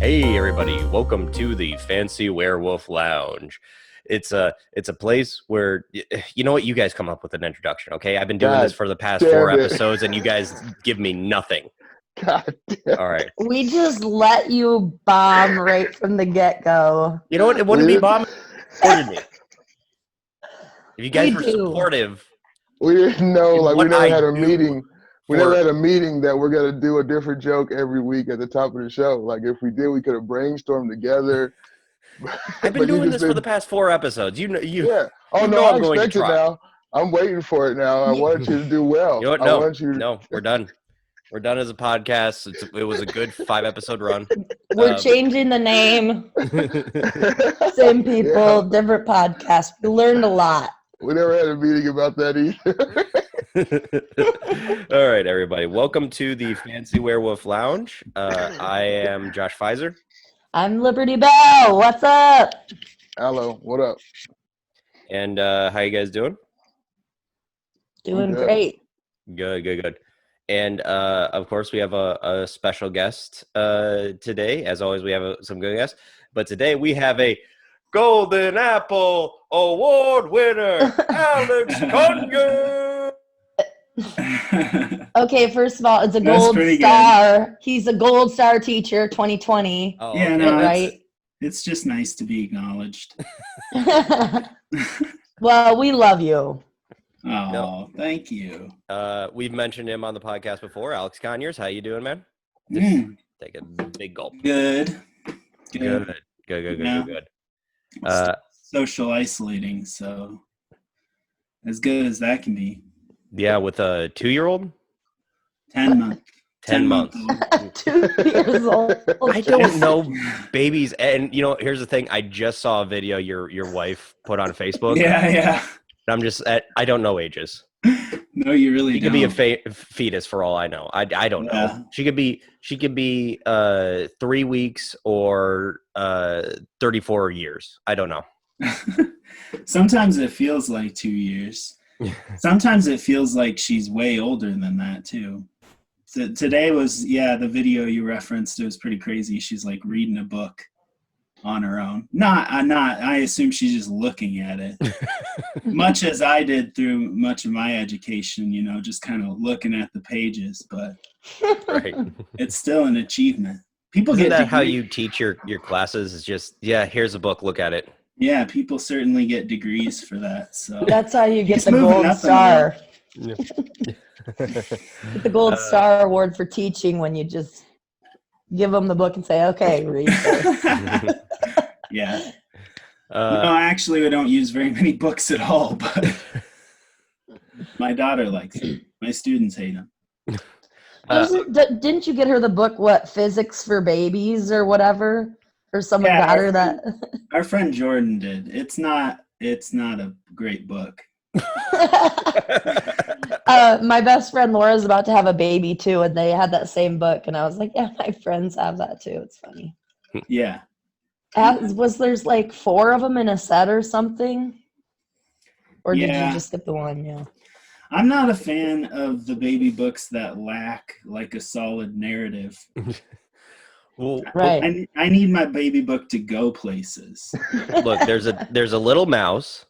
Hey everybody, welcome to the Fancy Werewolf Lounge. It's a place where, you know what, you guys come up with an introduction, okay? I've been doing this for the past 4 episodes and you guys give me nothing. God damn. All right. We just let you bomb right from the get-go. You know what? It wouldn't be bombing. Supported me. If you guys were supportive. We didn't know, like, we never had a meeting. We never had a a meeting that we're going to do a different joke every week at the top of the show. Like, if we did, we could have brainstormed together. I've been doing this for the past 4 episodes. Yeah. Oh, no, I expect it now. I'm waiting for it now. I wanted you to do well. You know what? No, we're done. We're done as a podcast. It was a good 5-episode run. We're changing the name. Same people, different podcast. We learned a lot. We never had a meeting about that either. All right, everybody. Welcome to the Fancy Werewolf Lounge. I am Josh Pfizer. I'm Liberty Bell. What's up? Hello. What up? And how you guys doing? Doing great. Good. And of course, we have a special guest today. As always, we have some good guests. But today we have a Golden Apple Award winner, Alex Conyers. Okay, first of all, it's a gold star. Good. He's a gold star teacher 2020. Oh, yeah, no, right? It's just nice to be acknowledged. Well, we love you. Oh, no. Thank you. We've mentioned him on the podcast before. Alex Conyers, how you doing, man? Take a big gulp. Good. Good. Social isolating, so as good as that can be. Yeah, with a 2-year-old? 10 months. 10 months. 2 years old. I don't know babies. And, you know, here's the thing. I just saw a video your wife put on Facebook. Yeah. I'm just, I don't know ages. No, you really don't. She could be a fetus for all I know. I don't know. She could be 3 weeks or 34 years. I don't know. Sometimes it feels like 2 years. Sometimes it feels like she's way older than that too. So today was, the video you referenced. It was pretty crazy. She's like reading a book on her own. I assume she's just looking at it. Much as I did through much of my education, you know, just kind of looking at the pages, but right. It's still an achievement. People Isn't get that how you teach your classes? Is just, here's a book, look at it. Yeah, people certainly get degrees for that. So that's how you get the gold star. Get the gold star award for teaching when you just give them the book and say, okay, read this. Yeah. Actually, we don't use very many books at all, but my daughter likes them. My students hate them. Didn't you get her the book, Physics for Babies or whatever? Or someone got her that? Our friend Jordan did. It's not a great book. My best friend Laura's about to have a baby too, and they had that same book, and I was like, yeah, my friends have that too. It's funny. Yeah. There's like 4 of them in a set or something? Or did you just get the one? Yeah. I'm not a fan of the baby books that lack like a solid narrative. Well, right. I need my baby book to go places. Look, there's a little mouse,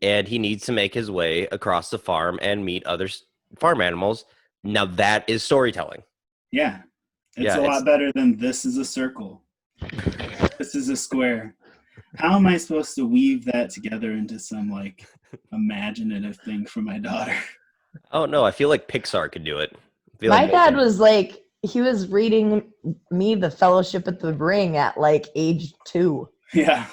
and he needs to make his way across the farm and meet other farm animals. Now that is storytelling. Yeah. It's a lot better than this is a circle. This is a square. How am I supposed to weave that together into some like imaginative thing for my daughter? Oh no, I feel like Pixar could do it. My dad was like, he was reading me The Fellowship at the Ring at like age 2. Yeah.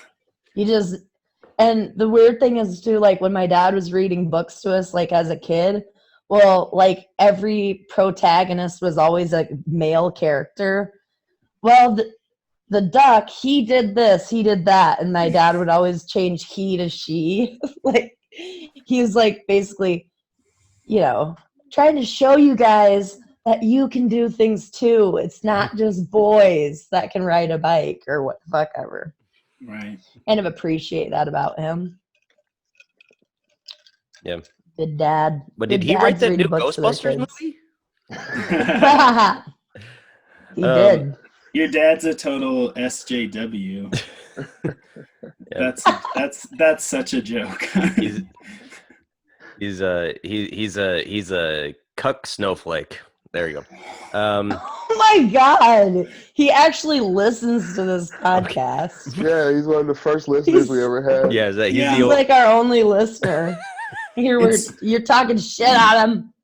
And the weird thing is too, like when my dad was reading books to us, like as a kid, well, like every protagonist was always a male character. Well, the duck, he did this, he did that. And my dad would always change he to she. Like he was like basically, you know, trying to show you guys that you can do things too. It's not just boys that can ride a bike or what the fuck ever. Right. Kind of appreciate that about him. Yeah. Good dad. But did he write that new Ghostbusters movie? He did. Your dad's a total SJW. Yeah. That's such a joke. He's a cuck snowflake. There you go. Oh my God. He actually listens to this podcast. Yeah, he's one of the first listeners we ever had. Yeah, he's Yeah. the He's old, like our only listener. You're talking shit at him.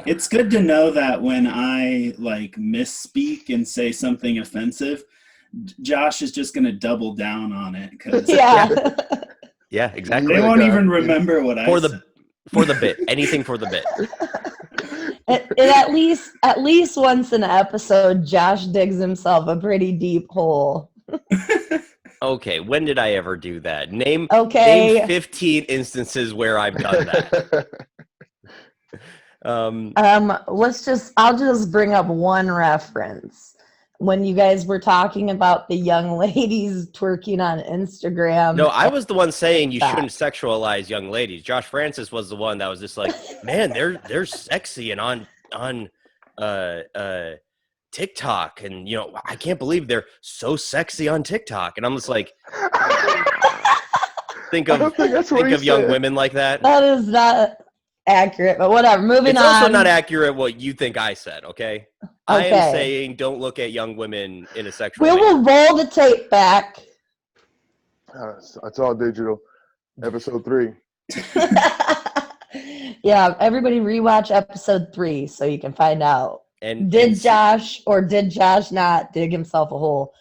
It's good to know that when I like misspeak and say something offensive, Josh is just gonna double down on it because Yeah. yeah, exactly. they won't even remember what I said. For the bit, anything for the bit. And at least once in an episode, Josh digs himself a pretty deep hole. Okay, when did I ever do that? Name 15 instances where I've done that. I'll just bring up one reference. When you guys were talking about the young ladies twerking on Instagram. No, I was the one saying you shouldn't sexualize young ladies. Josh Francis was the one that was just like, man, they're sexy and on TikTok, and I can't believe they're so sexy on TikTok. And I'm just like, think of young women like that. That is not accurate, but whatever. Moving on. It's also not accurate what you think I said, okay? I am saying don't look at young women in a sexual way. We will roll the tape back. It's all digital. Episode 3. Yeah, everybody rewatch episode 3 so you can find out. And did Josh not dig himself a hole?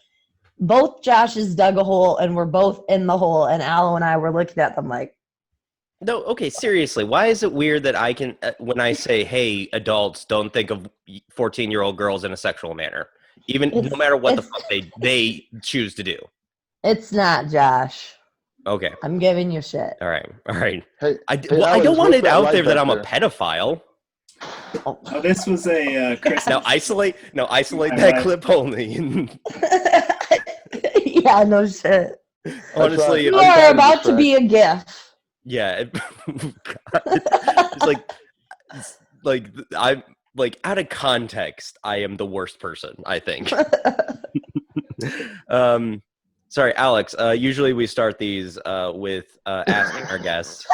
Both Joshes dug a hole and we're both in the hole, and Aloe and I were looking at them like, no, okay, seriously, why is it weird that I can, when I say, hey, adults, don't think of 14-year-old girls in a sexual manner, no matter what the fuck they choose to do? It's not, Josh. Okay. I'm giving you shit. All right. Hey, I don't want it out there that I'm a pedophile. Oh, this was a Christmas. Now isolate that clip only. Yeah, no shit. Honestly, you are about to be a gift. Yeah, it's like I'm like out of context. I am the worst person, I think. Sorry, Alex. Usually we start these with asking our guests.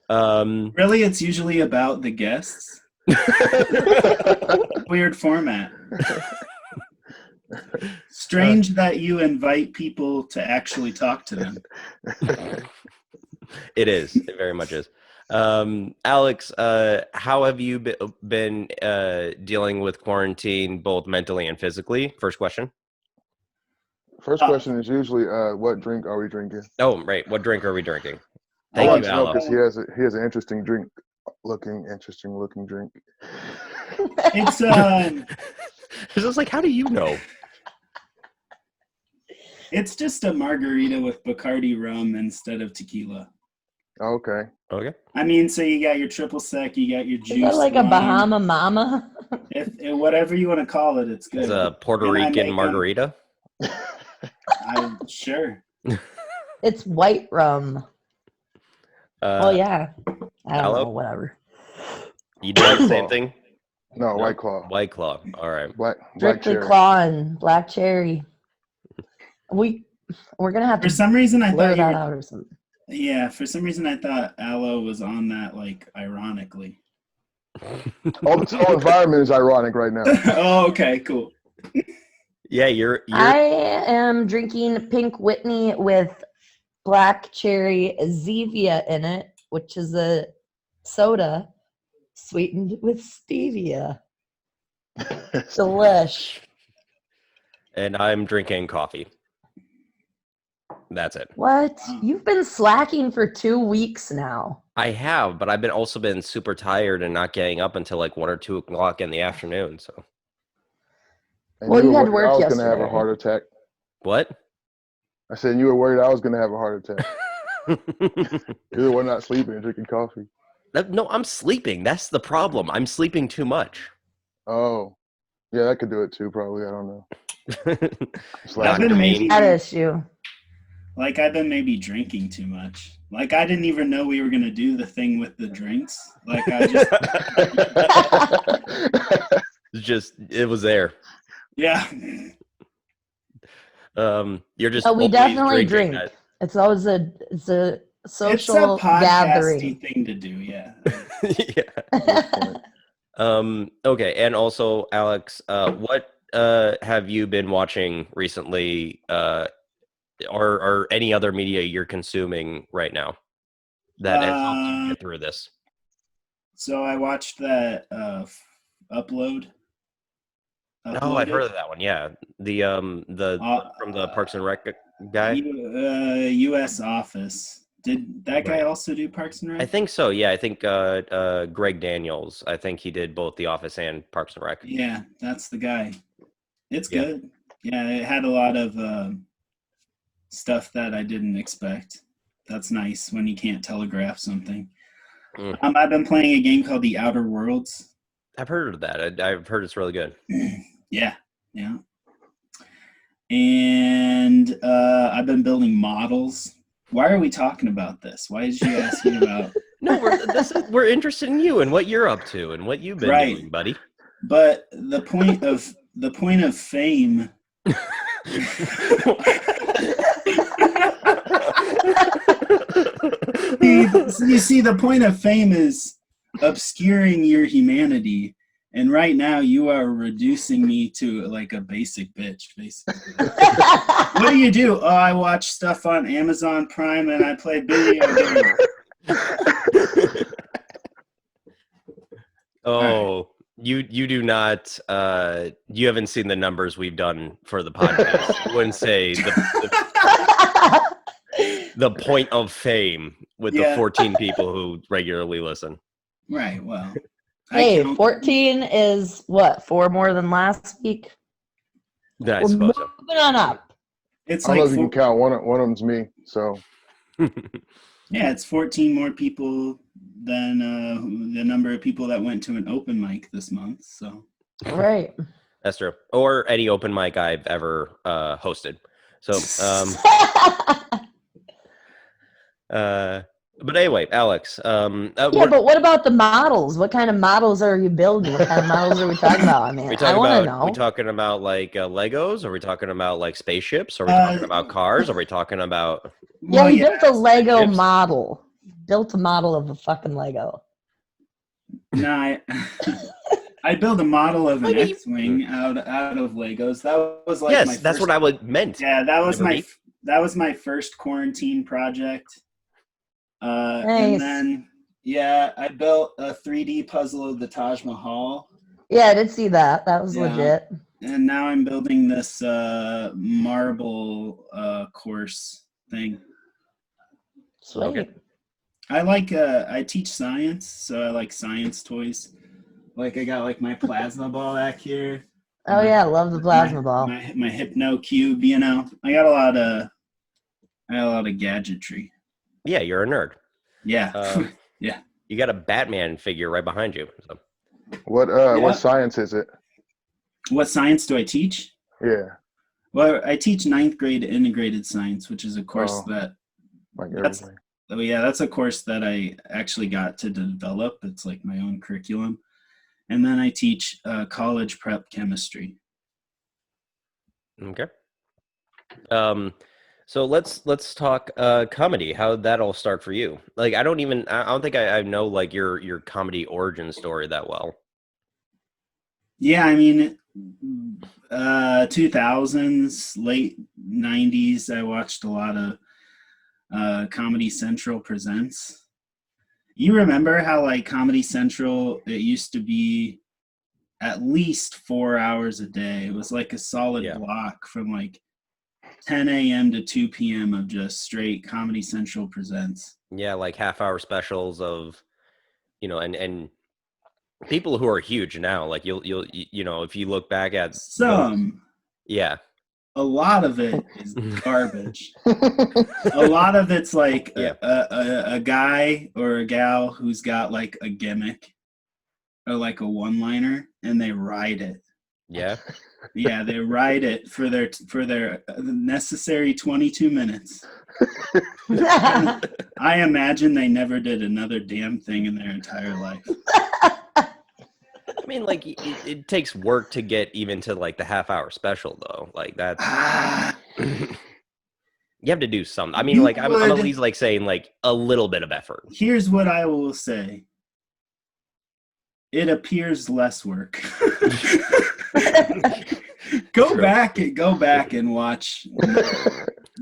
Really, it's usually about the guests. Weird format. Strange that you invite people to actually talk to them. It is. It very much is. Alex, how have you been dealing with quarantine, both mentally and physically? First question. First question is usually, what drink are we drinking? Oh, right. What drink are we drinking? Thank you, Aloe. Because he has an interesting drink looking drink. It's It's just like, how do you know? It's just a margarita with Bacardi rum instead of tequila. Okay. I mean, so you got your triple sec, you got your juice. Is that like a Bahama Mama? If whatever you want to call it, it's good. It's a Puerto Rican margarita. I'm sure. It's white rum. Oh yeah. I don't Aloe? know. Whatever. You do the same thing? No, White Claw. White Claw. All right. Black Strictly cherry. Claw and black cherry. We're gonna have to For some reason, I blur thought that out or something. Yeah, for some reason, I thought Aloe was on that, like, ironically. This whole environment is ironic right now. Oh, okay, cool. Yeah, you're. I am drinking Pink Whitney with black cherry Zevia in it, which is a soda sweetened with stevia. Delish. And I'm drinking coffee. That's it. What? You've been slacking for 2 weeks now. I have, but I've also been super tired and not getting up until like 1 or 2 o'clock in the afternoon. So. And Well, you had worried work I was yesterday. gonna have a heart attack. What? I said you were worried I was gonna have a heart attack. Either we're not sleeping and drinking coffee. No, I'm sleeping. That's the problem. I'm sleeping too much. Oh, yeah, that could do it too. Probably, I don't know. I've been maybe, That issue. like, I've been maybe drinking too much. Like, I didn't even know we were going to do the thing with the drinks. Like, I just... it was there. Yeah. You're just No, we always definitely drinking drink. that. It's always a It's a social podcasty gathering. thing to do, yeah. Yeah. Okay, and also Alex, what have you been watching recently, or any other media you're consuming right now that has helped you get through this? So I watched that Upload. Oh, I've Uploaded. heard of that one. Yeah, the from the Parks and Rec guy. U.S. Office. Did that guy Right. also do Parks and Rec? I think so. Yeah, I think Greg Daniels. I think he did both The Office and Parks and Rec. Yeah, that's the guy. It's Yeah. good. Yeah, it had a lot of stuff that I didn't expect. That's nice when you can't telegraph something. Mm. I've been playing a game called The Outer Worlds. I've heard of that. I've heard it's really good. Yeah. And I've been building models. Why are we talking about this? Why did you ask me about? No, we're interested in you and what you're up to and what you've been doing, buddy. But the point of fame. You see, the point of fame is obscuring your humanity, and right now you are reducing me to like a basic bitch, basically. What do? Oh, I watch stuff on Amazon Prime and I play video games. Oh, you do not. You haven't seen the numbers we've done for the podcast. I wouldn't say the point of fame with the 14 people who regularly listen. Right. Well. Hey, 14 is what? 4 more than last week. I suppose so. Moving on up. It's I don't know like if you can count. One of them's me. So. Yeah, it's 14 more people than the number of people that went to an open mic this month. So. Right. That's true. Or any open mic I've ever hosted. So. But anyway, Alex. But what about the models? What kind of models are you building? What kind of models are we talking about? I mean, I want to know. Are we talking about like Legos? Are we talking about like spaceships? Are we talking about cars? Are we talking about? Yeah, he built a Lego model. Built a model of a fucking Lego. No, I built a model of an X-wing out of Legos. That was like my that's what I meant. Yeah, that was my first quarantine project. Nice. And then I built a 3D puzzle of the Taj Mahal. Yeah, I did see that. That was legit. And now I'm building this marble course thing. Sweet. Okay. I teach science, so I like science toys. Like I got like my plasma ball back here. Oh yeah, I love the plasma ball. My Hypno Cube, I got a lot of gadgetry. Yeah, you're a nerd. Yeah. Yeah. You got a Batman figure right behind you. So. What science is it? What science do I teach? Yeah. Well, I teach 9th grade integrated science, which is a course that's a course that I actually got to develop. It's like my own curriculum. And then I teach college prep chemistry. Okay. So let's talk comedy. How'd that all start for you? Like I don't think I know like your comedy origin story that well. Yeah, I mean 2000s, late 90s, I watched a lot of Comedy Central Presents. You remember how like Comedy Central, it used to be at least 4 hours a day. It was like a solid block from like 10 a.m. to 2 p.m. of just straight Comedy Central Presents. Yeah, like half-hour specials of, and people who are huge now. Like you'll if you look back at some, a lot of it is garbage. A lot of it's like a guy or a gal who's got like a gimmick or like a one-liner, and they ride it. Yeah. Yeah, they ride it for their necessary 22 minutes. I imagine they never did another damn thing in their entire life. I mean, like it takes work to get even to like the half-hour special, though. Like that's you have to do something. I mean, You like I'm at would- least like saying like a little bit of effort. Here's what I will say. It appears less work. Go True. back and watch.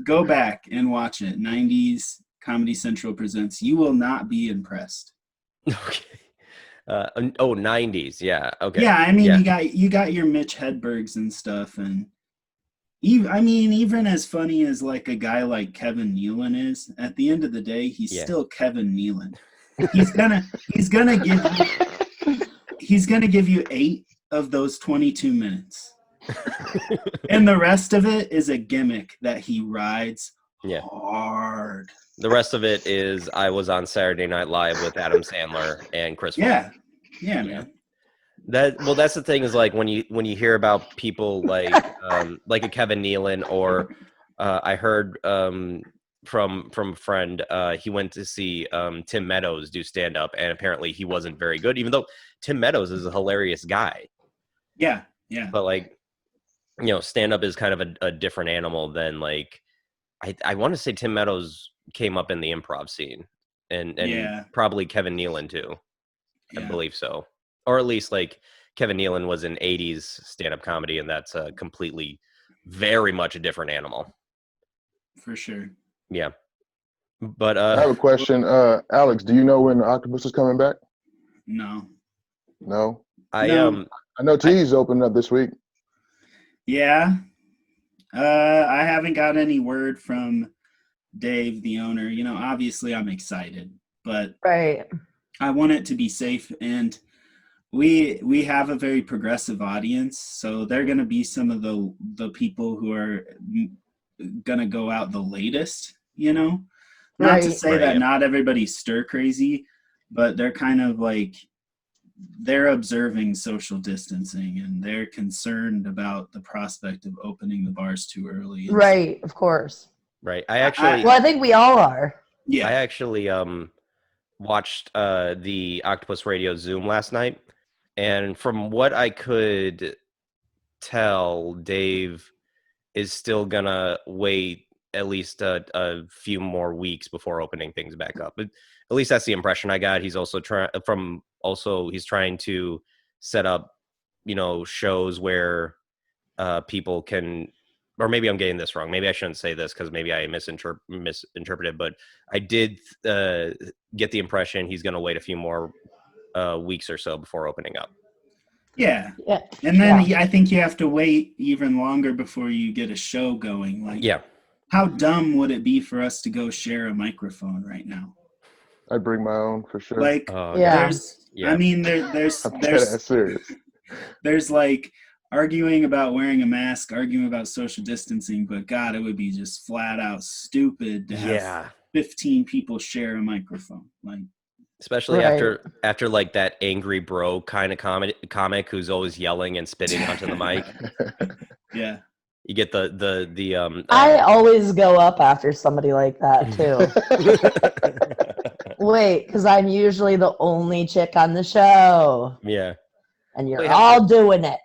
Go back and watch it. 90s Comedy Central presents. You will not be impressed. Okay. 90s. Yeah. Okay. Yeah, I mean, Yeah. you got your Mitch Hedbergs and stuff, and even as funny as like a guy like Kevin Nealon is, at the end of the day, he's Yeah. still Kevin Nealon. He's gonna give you 8 of those 22 minutes, and the rest of it is a gimmick that he rides Yeah. hard. The rest of it is I was on Saturday Night Live with Adam Sandler and Chris Rock. Yeah, man. That's the thing is like when you hear about people like a Kevin Nealon or I heard from a friend he went to see Tim Meadows do stand up and apparently he wasn't very good, even though Tim Meadows is a hilarious guy. Yeah. But like, you know, stand up is kind of a different animal than like I want to say Tim Meadows came up in the improv scene and probably Kevin Nealon too. I believe so. Or at least like Kevin Nealon was in 80s stand-up comedy, and that's a completely, very much a different animal. For sure. Yeah. But I have a question. Alex, do you know when the Octopus is coming back? No. No? I know T's opening up this week. Yeah. I haven't got any word from Dave, the owner. You know, obviously I'm excited, but Right. I want it to be safe, and we have a very progressive audience, so they're going to be some of the people who are going to go out the latest, you know? Not to say that not everybody's stir crazy, but they're kind of like, they're observing social distancing and they're concerned about the prospect of opening the bars too early. Right, of course. Right. I think we all are. Yeah. I actually watched the Octopus Radio Zoom last night, and from what I could tell, Dave is still gonna wait at least a few more weeks before opening things back up. But at least that's the impression I got. He's also he's trying to set up, you know, shows where people can, or maybe I'm getting this wrong. Maybe I shouldn't say this because maybe I misinterpreted, but I did get the impression he's going to wait a few more weeks or so before opening up. Yeah. And then I think you have to wait even longer before you get a show going. Like, how dumb would it be for us to go share a microphone right now? I'd bring my own for sure. Like, I mean, there's serious. There's like arguing about wearing a mask, arguing about social distancing, but God, it would be just flat out stupid to have 15 people share a microphone. Like, especially after like that angry bro kind of comic who's always yelling and spitting onto the mic. Yeah. You get the I always go up after somebody like that too. Wait, because I'm usually the only chick on the show. Yeah. And you're all doing it.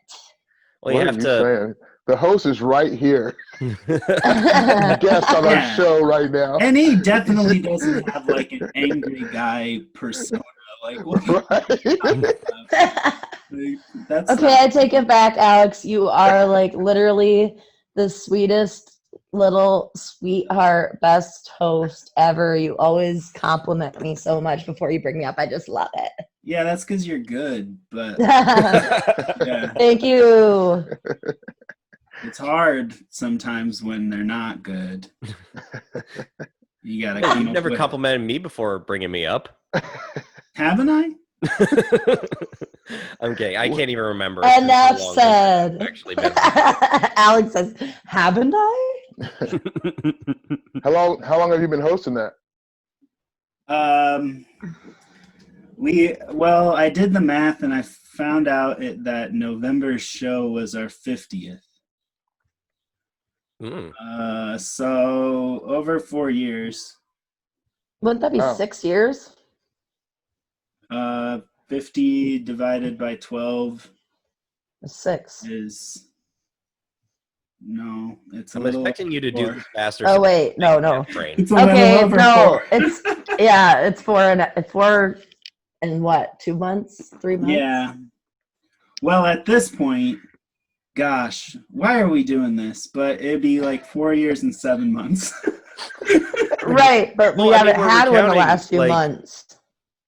Well, what are you saying? The host is right here. Guest on our show right now. And he definitely doesn't have like an angry guy persona. Like, what? That's okay, I take it back, Alex. You are like literally the sweetest little sweetheart, best host ever. You always compliment me so much before you bring me up. I just love it. Yeah, that's because you're good, but Thank you. It's hard sometimes when they're not good. You gotta come You've never complimented me before bringing me up. Haven't I? Okay, I can't even remember. Enough said. Alex says, haven't I? How long have you been hosting that? I did the math and I found out that November's show was our 50th. So over 4 years. Wouldn't that be 6 years? 50 divided by 12 6. is no. It's a I'm little expecting you to do over this faster. Oh so wait, no. brain. It's a little Okay, over no, 4. it's yeah, it's 4 in what, 2 months, 3 months? Yeah. Well, at this point, gosh, why are we doing this? But it'd be like 4 years and 7 months. Right, but we Well, I mean, haven't we're had one the recounting, last few like, months.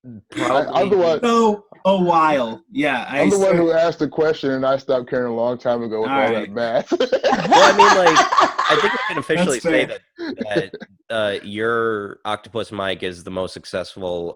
I'm the Probably. one. So a while. Yeah. I'm the one who asked the question, and I stopped caring a long time ago with all that math. Well, I mean, like, I think we can officially That's say fair. that your octopus mic is the most successful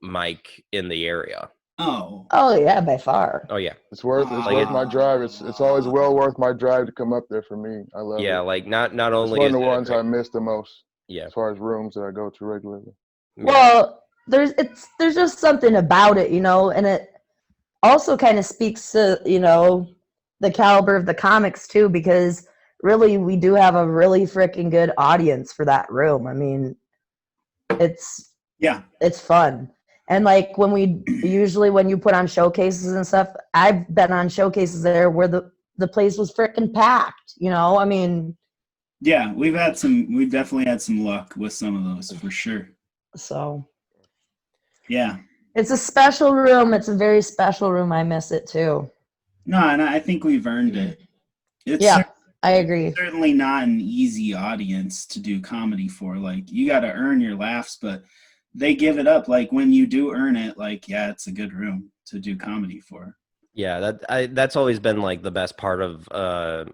mic in the area. Oh. Oh yeah, by far. Oh yeah, It's worth my drive. It's always well worth my drive to come up there for me. I love it. yeah. Like not It's only one is of the it a ones great, I miss the most. yeah, As far as rooms that I go to regularly. yeah. Well, there's just something about it, and it also kind of speaks to, the caliber of the comics too, because really we do have a really freaking good audience for that room. I mean, it's fun. And like when you put on showcases and stuff, I've been on showcases there where the place was freaking packed, I mean. Yeah, we've definitely had some luck with some of those for sure. So. Yeah. It's a special room. It's a very special room. I miss it too. No, and I think we've earned it. I agree. Certainly not an easy audience to do comedy for. Like, you got to earn your laughs, but they give it up. Like, when you do earn it, like, yeah, it's a good room to do comedy for. Yeah, that's always been like the best part of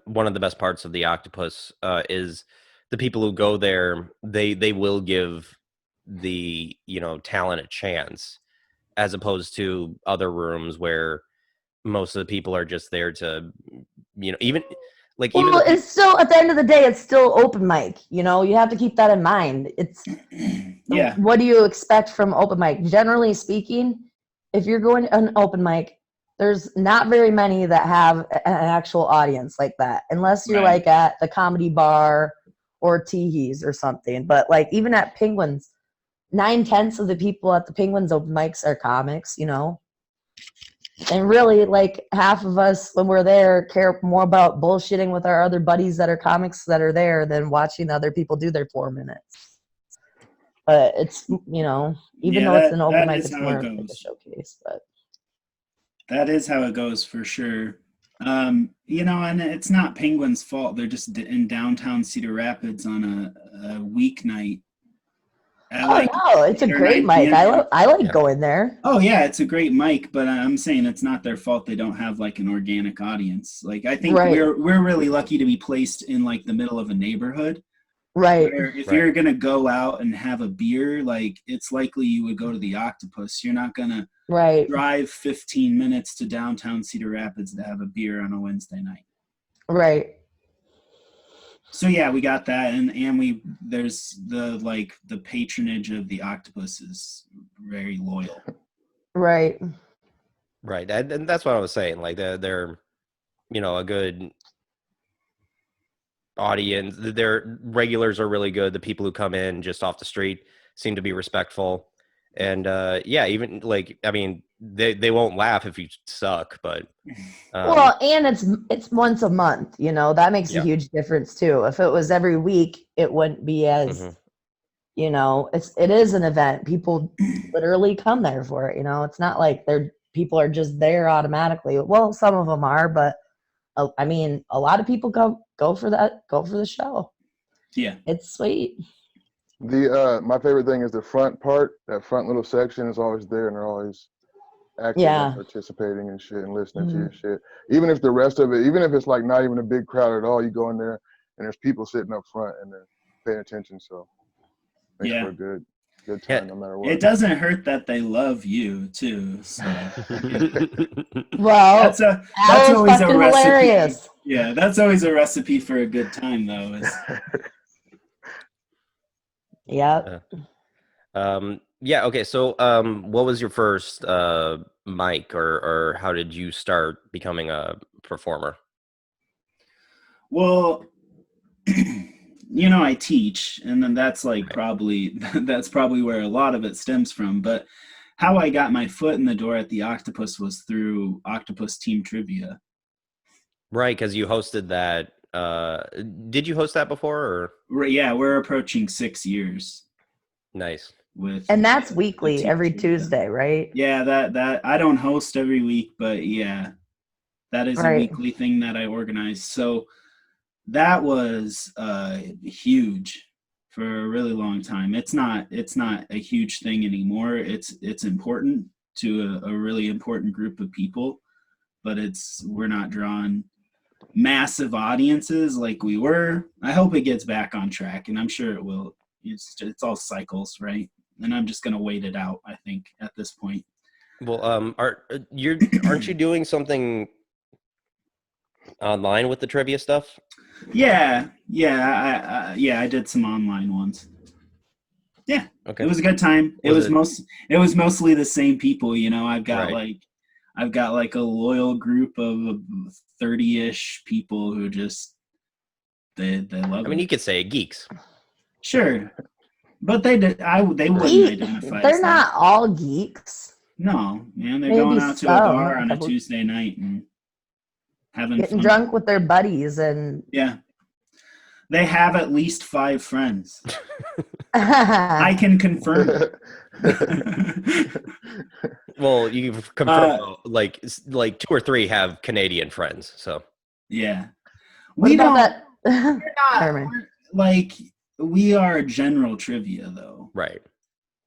one of the best parts of the Octopus is the people who go there. They will give the talent a chance, as opposed to other rooms where most of the people are just there to even like well, even it's still at the end of the day, it's still open mic. You have to keep that in mind. It's yeah. What do you expect from open mic? Generally speaking, if you're going to an open mic, there's not very many that have an actual audience like that, unless you're like at the Comedy Bar or Teehees or something. But like even at Penguins, 9/10 of the people at the Penguins open mics are comics, and really like half of us when we're there care more about bullshitting with our other buddies that are comics that are there than watching other people do their 4 minutes. But it's even though it's an open mic, it's more like a showcase. But that is how it goes for sure. And it's not Penguins' fault. They're just in downtown Cedar Rapids on a weeknight. No, it's a great mic. I like going there. Oh yeah, it's a great mic, but I'm saying it's not their fault they don't have like an organic audience. Like I think we're really lucky to be placed in like the middle of a neighborhood. Right. Where if you're gonna go out and have a beer, like it's likely you would go to the Octopus. You're not gonna drive 15 minutes to downtown Cedar Rapids to have a beer on a Wednesday night. Right. So yeah, we got that, and there's the patronage of the Octopus is very loyal. Right. and that's what I was saying. Like they're a good audience. Their regulars are really good. The people who come in just off the street seem to be respectful, and even like I mean they won't laugh if you suck, but well, and it's once a month, that makes a huge difference too. If it was every week, it wouldn't be as it is an event. People literally come there for it. It's not like people are just there automatically. Well, some of them are, but I mean, a lot of people go for the show. Yeah, it's sweet. My favorite thing is the front part. That front little section is always there, and they're always active and participating and shit and listening to your shit. Even if the rest of it, even if it's like not even a big crowd at all, you go in there and there's people sitting up front and they're paying attention. So makes for a good time no matter what. It doesn't hurt that they love you too. So well, that's always a recipe. Hilarious. Yeah, that's always a recipe for a good time though. Yep. Okay. So, what was your first mic, or how did you start becoming a performer? Well, I teach, and then that's like probably where a lot of it stems from. But how I got my foot in the door at the Octopus was through Octopus Team Trivia. Right, because you hosted that. Did you host that before? Or Yeah, we're approaching 6 years nice. with. And that's weekly, Team every Trivia. Tuesday, right? Yeah, that I don't host every week, but yeah, that is a Right. weekly thing that I organize. So that was huge for a really long time. It's not a huge thing anymore. It's important to a really important group of people, but we're not drawing massive audiences like we were. I hope it gets back on track, and I'm sure it will. It's all cycles, right? And I'm just gonna wait it out, I think, at this point. Well, aren't you doing something online with the trivia stuff? Yeah, I did some online ones. Yeah, Okay. it was a good time. It was mostly the same people. I've got Right. like a loyal group of 30-ish people who just they love I mean, it. you could say geeks. Sure, but they wouldn't identify as They're that. not all geeks. No, man, they're Maybe going out to a some, bar on a couple- Tuesday night and having Getting fun. drunk with their buddies and Yeah, they have at least 5 friends. I can confirm. Well, you've confirmed like 2 or 3 have Canadian friends. So Yeah, what we about don't. that? Never mind. We're, like we are general trivia though, right.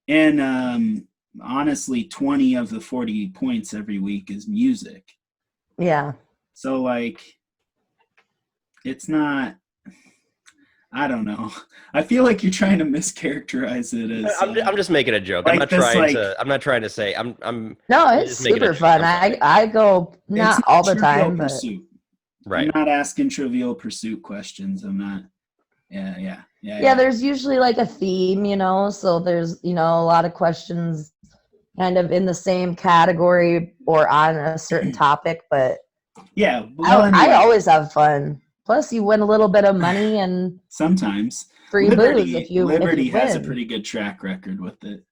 and honestly, 20 of the 40 points every week is music. Yeah. So like, it's not. I don't know. I feel like you're trying to mischaracterize it as. I'm just making a joke. like I'm not this, trying like- to. I'm not trying to say. I'm. No, I'm it's just making a super joke. fun. I'm sorry. I go not it's all the Trivial time, but Pursuit. Right. I'm not asking Trivial Pursuit questions. I'm not. Yeah. yeah, there's usually like a theme, so there's, a lot of questions kind of in the same category or on a certain topic, but Yeah. Well, I anyway, always have fun. Plus you win a little bit of money and sometimes free booze if you Liberty has a win. pretty good track record with it,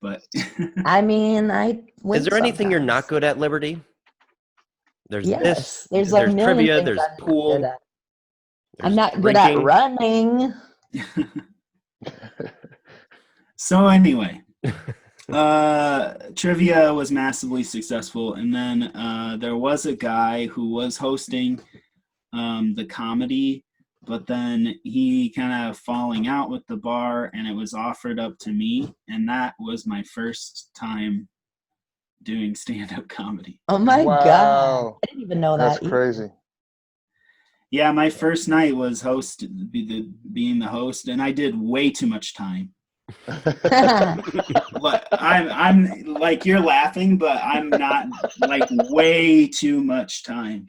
but I mean, I win Is there anything you're not sometimes. good at, Liberty? There's Yes, this. there's a There's million trivia. things There's I'm not pool. good at. I'm There's not good at drinking. running. So anyway, trivia was massively successful, and then there was a guy who was hosting the comedy, but then he kind of falling out with the bar, and it was offered up to me, and that was my first time doing stand-up comedy. Oh my god. Wow. I didn't even know That's that. crazy. Yeah, my first night was being the host, and I did way too much time. But I'm like, you're laughing, but I'm not, like, way too much time.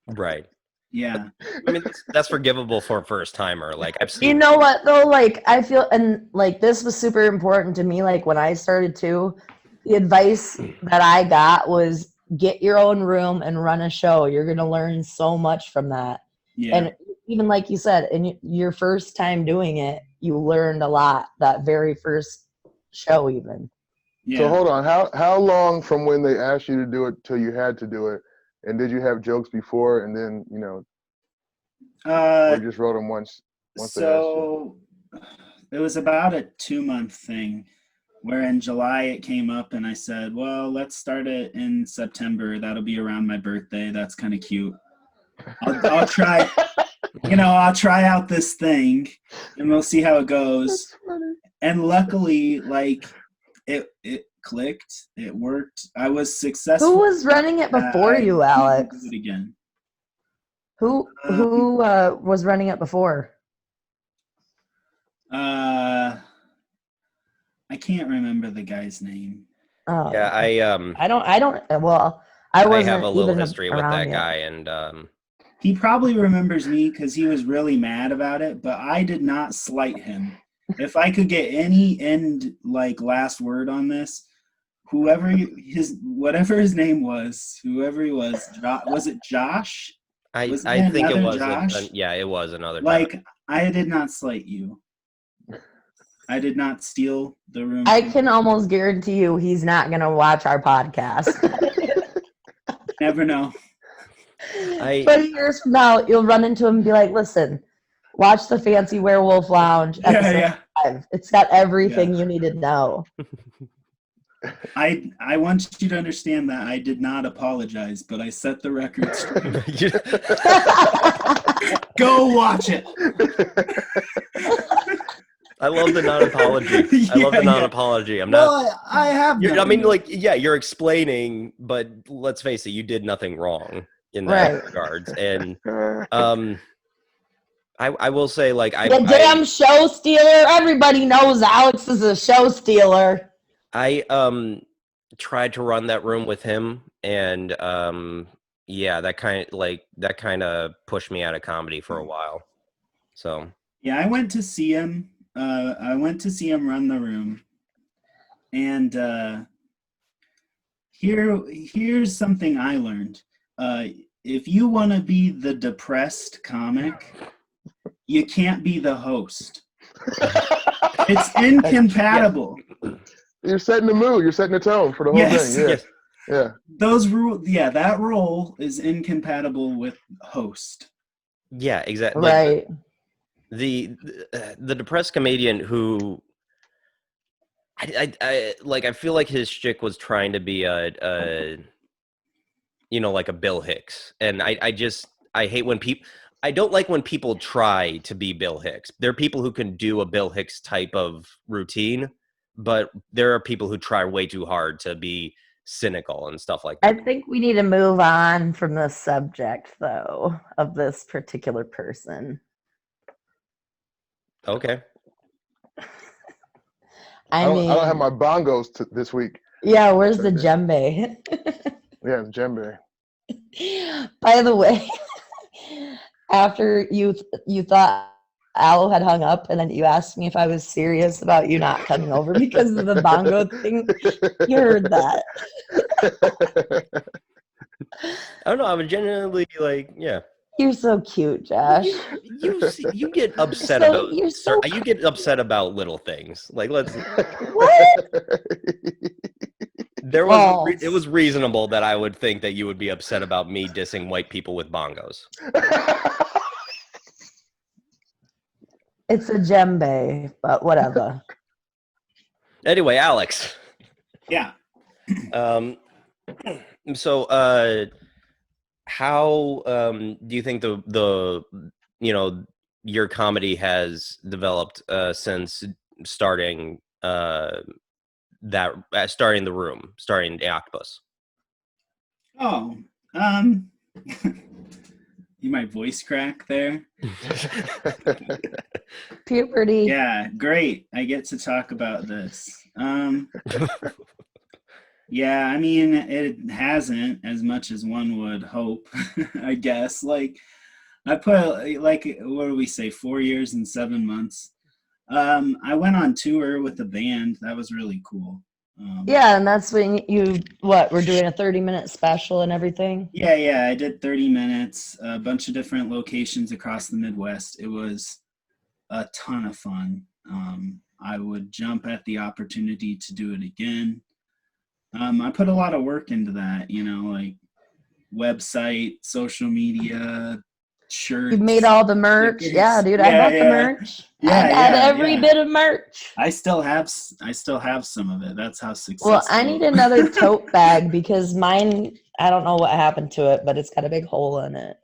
Right. Yeah. I mean, that's forgivable for a first timer. Like I've seen. You know what though? Like I feel, and like this was super important to me. Like when I started too, the advice that I got was get your own room and run a show. You're gonna learn so much from that. Yeah. And even like you said, in your first time doing it, you learned a lot that very first show even. Yeah. So hold on, how long from when they asked you to do it till you had to do it, and did you have jokes before, and then or you just wrote them once they asked you? So it was about a 2-month thing, where in July it came up, and I said, well, let's start it in September. That'll be around my birthday. That's kind of cute. I'll try. I'll try out this thing, and we'll see how it goes. That's funny. And luckily, like, it clicked. It worked. I was successful. Who was running it before you, Alex? Do it again. Who was running it before? I can't remember the guy's name. Oh, Yeah, I don't. Well, I wasn't have a little even history with around that yet. guy, and He probably remembers me because he was really mad about it, but I did not slight him. If I could get any last word on this, whatever his name was, whoever he was, was it Josh? I Was I there think it another was Josh? yeah, it was another. Like, I did not slight you. I did not steal the room. I can almost guarantee you he's not going to watch our podcast. Never know. 20 years from now, you'll run into him and be like, listen, watch the Fancy Werewolf Lounge episode 5. It's got everything you need to know. I want you to understand that I did not apologize, but I set the record straight. Go watch it. I love the non-apology. I love the non-apology. I'm not. Well, I have. I mean, like, yeah, you're explaining, but let's face it, you did nothing wrong in that regards. And I will say, like, damn show stealer. Everybody knows Alex is a show stealer. I tried to run that room with him, and yeah, that kind of pushed me out of comedy for a while. So yeah, I went to see him. I went to see him run the room, and here's something I learned. If you want to be the depressed comic, you can't be the host. It's incompatible. You're setting the mood. You're setting the tone for the whole thing. Yes. Yeah. Those rules. Yeah, that role is incompatible with host. Yeah, exactly. Right. Like, the depressed comedian who I feel like his shtick was trying to be a like a Bill Hicks, and I hate when people. I don't like when people try to be Bill Hicks. There are people who can do a Bill Hicks type of routine, but there are people who try way too hard to be cynical and stuff like that. I think we need to move on from the subject, though, of this particular person. Okay. I don't have my bongos this week. Yeah, where's the djembe? Yeah, the djembe. By the way, after you thought Aloe had hung up, and then you asked me if I was serious about you not coming over because of the bongo thing, you heard that. I don't know. I was genuinely like, yeah. You're so cute, Josh. You get upset you get upset about little things. Like, let's. What? It was reasonable that I would think that you would be upset about me dissing white people with bongos. It's a djembe, but whatever. Anyway, Alex. Yeah. So, how do you think the your comedy has developed since starting starting the room, starting the Octopus? Oh, you might voice crack there. Puberty. Yeah, great. I get to talk about this. Yeah, I mean, it hasn't as much as one would hope, I guess. Like, I put, like, what do we say, 4 years and 7 months. I went on tour with the band. That was really cool. Yeah, and that's when we're doing a 30-minute special and everything? Yeah, I did 30 minutes, a bunch of different locations across the Midwest. It was a ton of fun. I would jump at the opportunity to do it again. I put a lot of work into that, like website, social media, shirts. You made all the merch? Stickers. Yeah, dude, I bought the merch. I had every bit of merch. I still have some of it. That's how successful. Well, I need another tote bag because mine, I don't know what happened to it, but it's got a big hole in it.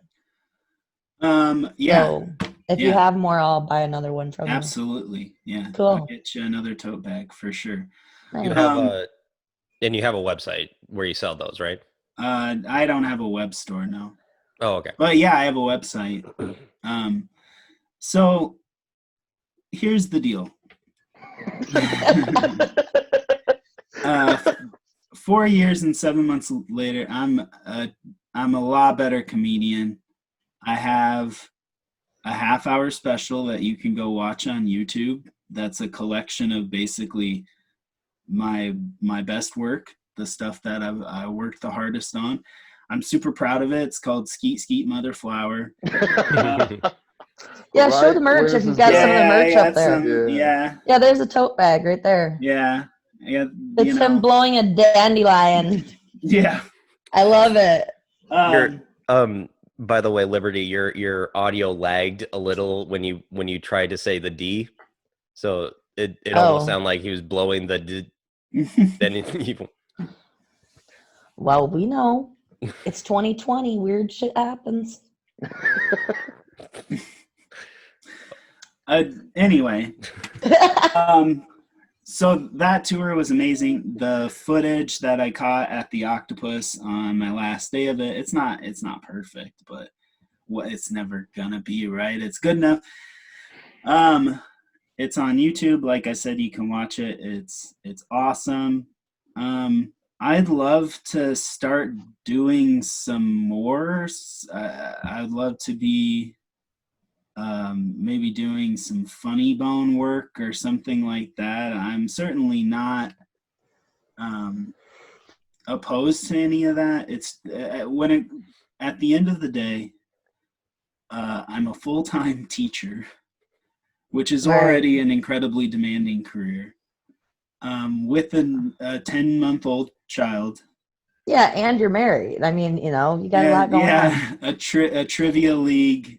Yeah. So if you have more, I'll buy another one from you. Absolutely. Yeah. Cool. I'll get you another tote bag for sure. Nice. And you have a website where you sell those, right? I don't have a web store, no. Oh, okay. But yeah, I have a website. So here's the deal. 4 years and 7 months later, I'm a lot better comedian. I have a half-hour special that you can go watch on YouTube. That's a collection of basically my best work, the stuff that I worked the hardest on. I'm super proud of it. It's called Skeet Skeet Mother Flower. Yeah, show Right? the merch Where's if you've this got guy? some of the merch up there. Yeah. Yeah, there's a tote bag right there. Yeah. It's him blowing a dandelion. Yeah. I love it. By the way, Liberty, your audio lagged a little when you tried to say the D, so it almost sounded like he was blowing the D. Well, we know it's 2020. Weird shit happens. Anyway, so that tour was amazing. The footage that I caught at the Octopus on my last day of it, it's not perfect, but it's never gonna be, right? It's good enough. It's on YouTube. Like I said, you can watch it. It's awesome. I'd love to start doing some more. I'd love to be maybe doing some funny bone work or something like that. I'm certainly not opposed to any of that. It's at the end of the day, I'm a full-time teacher, which is already an incredibly demanding career, with a 10-month-old child. Yeah, and you're married. I mean, you got a lot going on. A trivia league,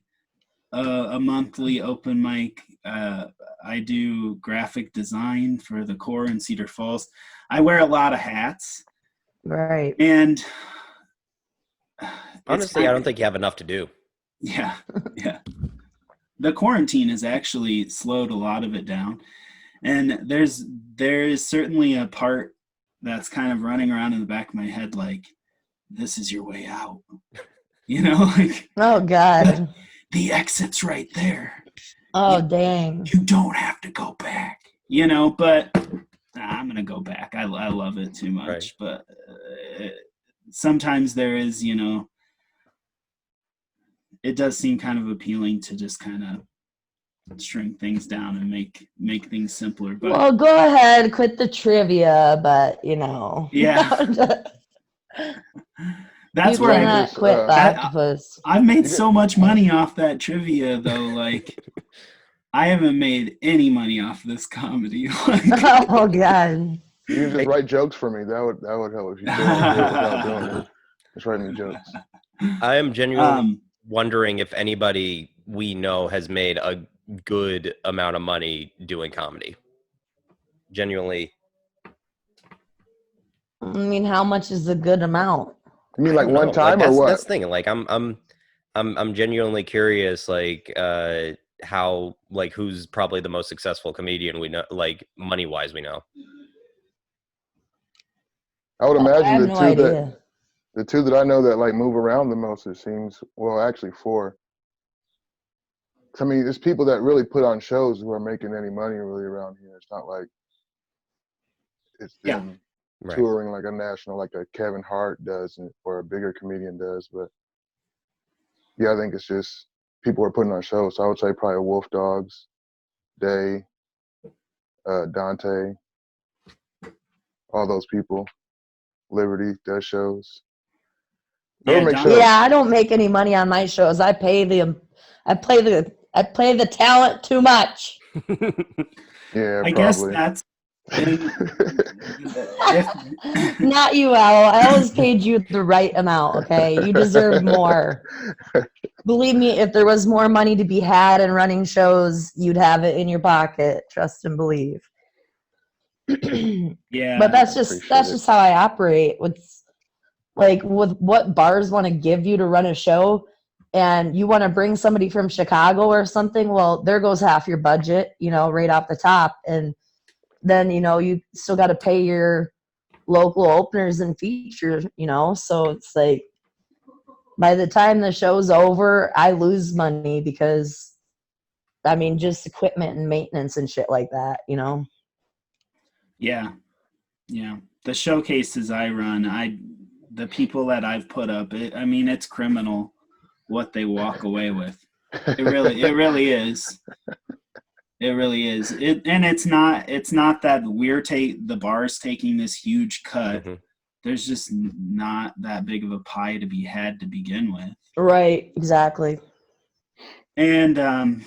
a monthly open mic. I do graphic design for the Core in Cedar Falls. I wear a lot of hats. Right. And honestly, I don't think you have enough to do. Yeah. The quarantine has actually slowed a lot of it down. And there is certainly a part that's kind of running around in the back of my head like, this is your way out. Like, oh God. The exit's right there. Oh, dang. You don't have to go back. But I'm going to go back. I love it too much. Right. But sometimes there is, it does seem kind of appealing to just kind of shrink things down and make things simpler. But well, go ahead, quit the trivia, but yeah. That's you where I quit the Octopus. I've made so much money off that trivia, though. Like, I haven't made any money off this comedy. Oh God! You just write jokes for me. That would help if you without doing it. Just write me jokes. I am genuinely wondering if anybody we know has made a good amount of money doing comedy. Genuinely. I mean, how much is a good amount? You mean like one time or what? That's the thing. Like, I'm genuinely curious. Like, how, like, who's probably the most successful comedian we know, like, money wise, we know. I would imagine I have no idea. The two that I know that like move around the most, it seems. Well, actually, four. I mean, it's people that really put on shows who are making any money really around here. It's not like it's them touring like a national, like a Kevin Hart does, or a bigger comedian does. But yeah, I think it's just people are putting on shows. So I would say probably Wolf Dogs, Day, Dante, all those people. Liberty does shows. I don't make any money on my shows. I play the talent too much. Yeah, I guess that's not you, Al. I always paid you the right amount. Okay, you deserve more. Believe me, if there was more money to be had in running shows, you'd have it in your pocket. Trust and believe. Yeah, but that's just how I operate. With what bars want to give you to run a show, and you want to bring somebody from Chicago or something, well, there goes half your budget, right off the top. And then, you still got to pay your local openers and features, so it's like by the time the show's over, I lose money because, I mean, just equipment and maintenance and shit like that, Yeah. The showcases I run, the people that I've put up, it's criminal what they walk away with. It really is. It really is. And it's not that the bar's taking this huge cut. Mm-hmm. There's just not that big of a pie to be had to begin with. Right, exactly. And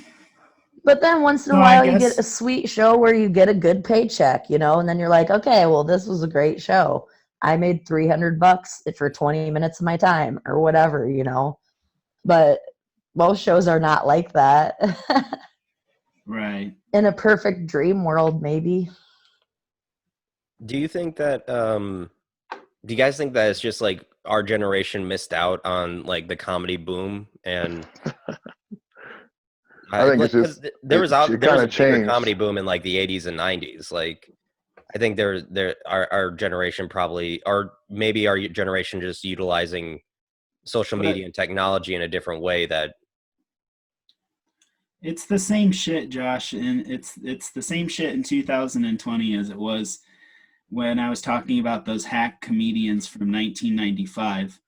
But then once in a so I while you get guess a sweet show where you get a good paycheck, you know, and then you're like, okay, well, this was a great show. I made $300 for 20 minutes of my time or whatever, you know. But most shows are not like that. right. In a perfect dream world, maybe. Do you think that do you guys think that it's just like our generation missed out on like the comedy boom? And I think it's like because just there was it there was kind a of bigger changed. comedy boom in like the 80s and 90s. Like I think our generation probably, or maybe our generation just utilizing social But media and technology in a different way that it's the same shit, Josh, and it's the same shit in 2020 as it was when I was talking about those hack comedians from 1995.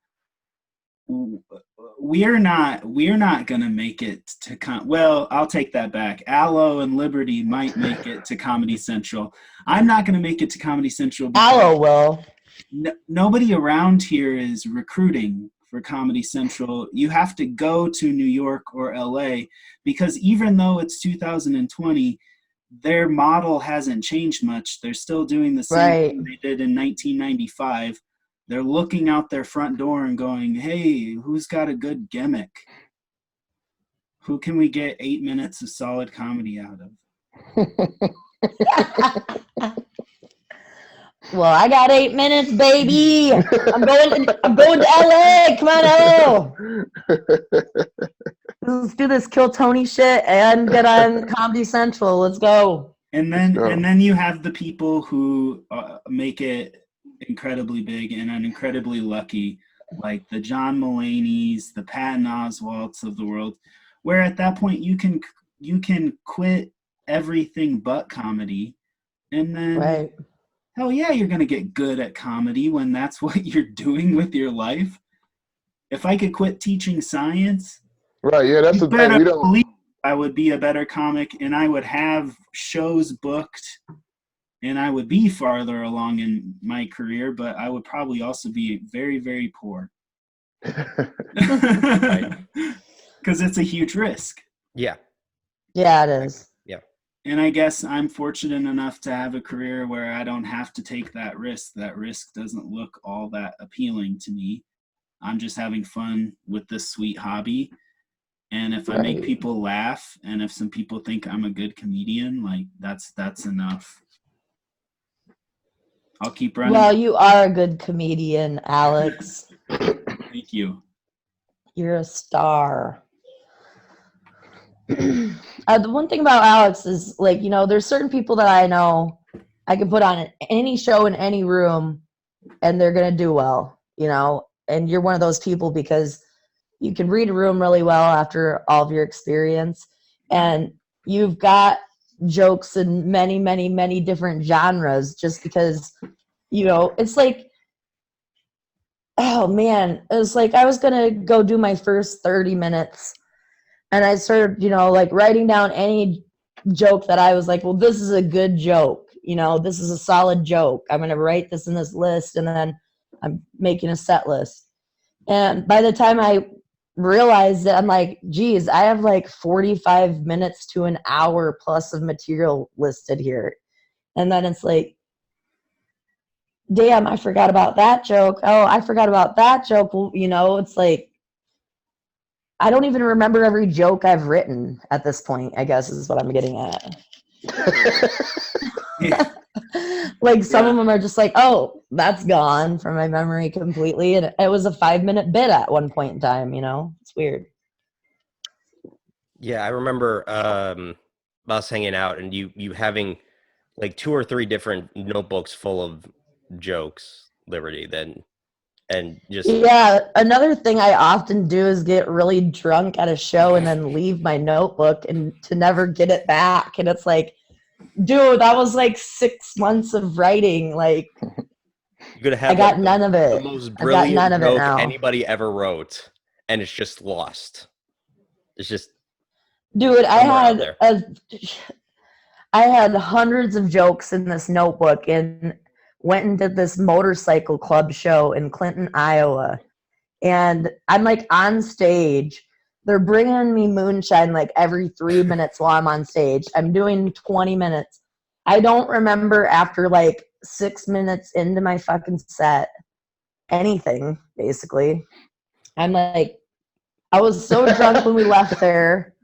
We're not gonna make it to well, I'll take that back. Aloe and Liberty might make it to Comedy Central. I'm not gonna make it to Comedy Central because Aloe will. nobody around here is recruiting for Comedy Central. You have to go to New York or LA because even though it's 2020, their model hasn't changed much. They're still doing the same Right. thing they did in 1995. They're looking out their front door and going, hey, who's got a good gimmick? Who can we get 8 minutes of solid comedy out of? Well, I got 8 minutes, baby. I'm going to LA. Come on, Aloe. Let's do this Kill Tony shit and get on Comedy Central. Let's go. And then you have the people who make it incredibly big and incredibly lucky, like the John Mulaney's, the Patton Oswalts of the world, where at that point you can quit everything but comedy, and then Right. hell yeah, you're gonna get good at comedy when that's what you're doing with your life. If I could quit teaching science, Right, yeah, that's the thing. We don't. believe I would be a better comic, and I would have shows booked, and I would be farther along in my career, but I would probably also be very, very poor. Because it's a huge risk. yeah. Yeah, it is. Yeah. And I guess I'm fortunate enough to have a career where I don't have to take that risk. That risk doesn't look all that appealing to me. I'm just having fun with this sweet hobby. And if I make people laugh, and if some people think I'm a good comedian, like that's enough. I'll keep running. Well, you are a good comedian, Alex. Thank you. You're a star. The one thing about Alex is, like, you know, there's certain people that I know I can put on any show in any room and they're going to do well, you know, and you're one of those people because you can read a room really well after all of your experience, and you've got jokes in many, many, many different genres just because, you know, it's like, oh man, it was like I was going to go do my first 30 minutes and I started, you know, like writing down any joke that I was like, well, this is a good joke. You know, this is a solid joke. I'm going to write this in this list, and then I'm making a set list. And by the time I realized that, I'm like, geez, I have like 45 minutes to an hour plus of material listed here. And then it's like, damn, I forgot about that joke. Oh, I forgot about that joke. Well, you know, it's like, I don't even remember every joke I've written at this point, I guess is what I'm getting at. Like some of them are just like, oh, that's gone from my memory completely. And it was a 5-minute bit at one point in time, you know? It's weird. Yeah, I remember us hanging out and you having like 2 or 3 different notebooks full of jokes, Liberty, then and just Yeah, another thing I often do is get really drunk at a show and then leave my notebook and to never get it back. And it's like, dude, that was like 6 months of writing. Like, you're gonna have I got like none of the it. most I got none brilliant of it joke now. anybody ever wrote, and it's just lost. It's just Dude, somewhere out there. I had hundreds of jokes in this notebook and went and did this motorcycle club show in Clinton, Iowa. And I'm like on stage They're bringing me moonshine like every 3 minutes while I'm on stage. I'm doing 20 minutes. I don't remember after like 6 minutes into my fucking set anything, basically. I'm like, I was so drunk when we left there.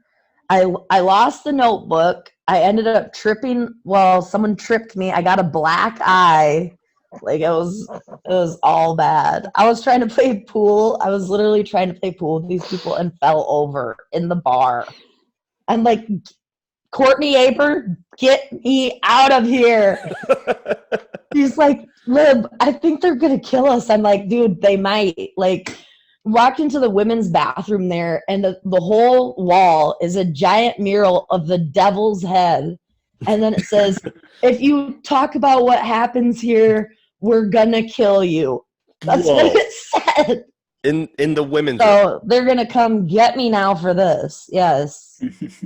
I lost the notebook. I ended up tripping. Well, someone tripped me. I got a black eye. Like it was all bad. I was trying to play pool. I was literally trying to play pool with these people and fell over in the bar. I'm like, Courtney Aper, get me out of here. He's like, Lib, I think they're gonna kill us. I'm like, dude, they might. Like, walked into the women's bathroom there, and the whole wall is a giant mural of the devil's head. And then it says, if you talk about what happens here, we're gonna kill you. That's Whoa. what it said. In the women's room. So they're gonna come get me now for this. Yes.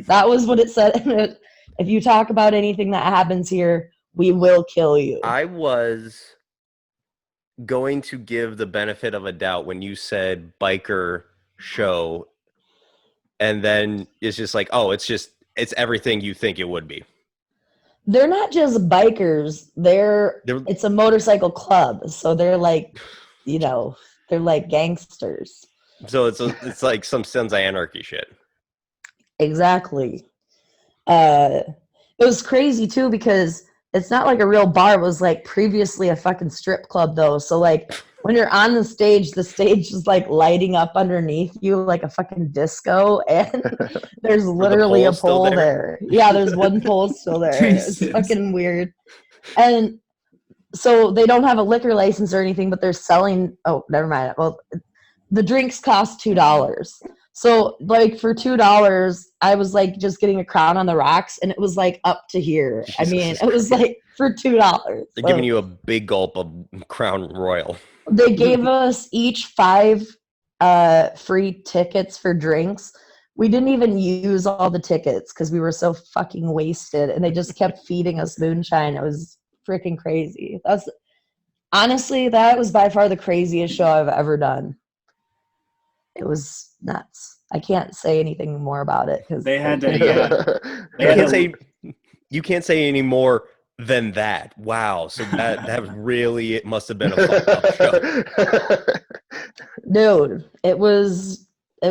That was what it said. If you talk about anything that happens here, we will kill you. I was going to give the benefit of a doubt when you said biker show, and then it's just like, oh, it's everything you think it would be. They're not just bikers. It's a motorcycle club. So they're like, they're like gangsters. So it's like some Sons of Anarchy shit. Exactly. It was crazy too because it's not like a real bar. It was like previously a fucking strip club though. So like when you're on the stage is like lighting up underneath you like a fucking disco, and there's literally a pole there. Yeah, there's one pole still there. It's fucking weird. And so they don't have a liquor license or anything, but they're selling. Oh, never mind. Well, the drinks cost $2. So like for $2, I was like just getting a Crown on the rocks, and it was like up to here. Jesus, I mean, it was like for $2. They're giving you a big gulp of Crown Royal. They gave us each 5 free tickets for drinks. We didn't even use all the tickets because we were so fucking wasted, and they just kept feeding us moonshine. It was freaking crazy. Honestly, that was by far the craziest show I've ever done. It was nuts. I can't say anything more about it because they had to. You can't say any more than that. Wow. So that really, it must have been a fucked up show. Dude, it was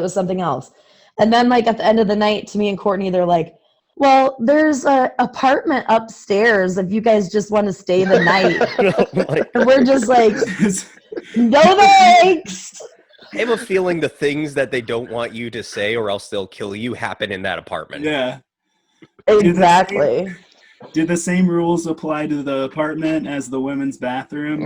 something else. And then like at the end of the night, to me and Courtney, they're like, well, there's an apartment upstairs if you guys just want to stay the night. And we're just like, no thanks. I have a feeling the things that they don't want you to say or else they'll kill you happen in that apartment. Yeah. Exactly. Do the same rules apply to the apartment as the women's bathroom?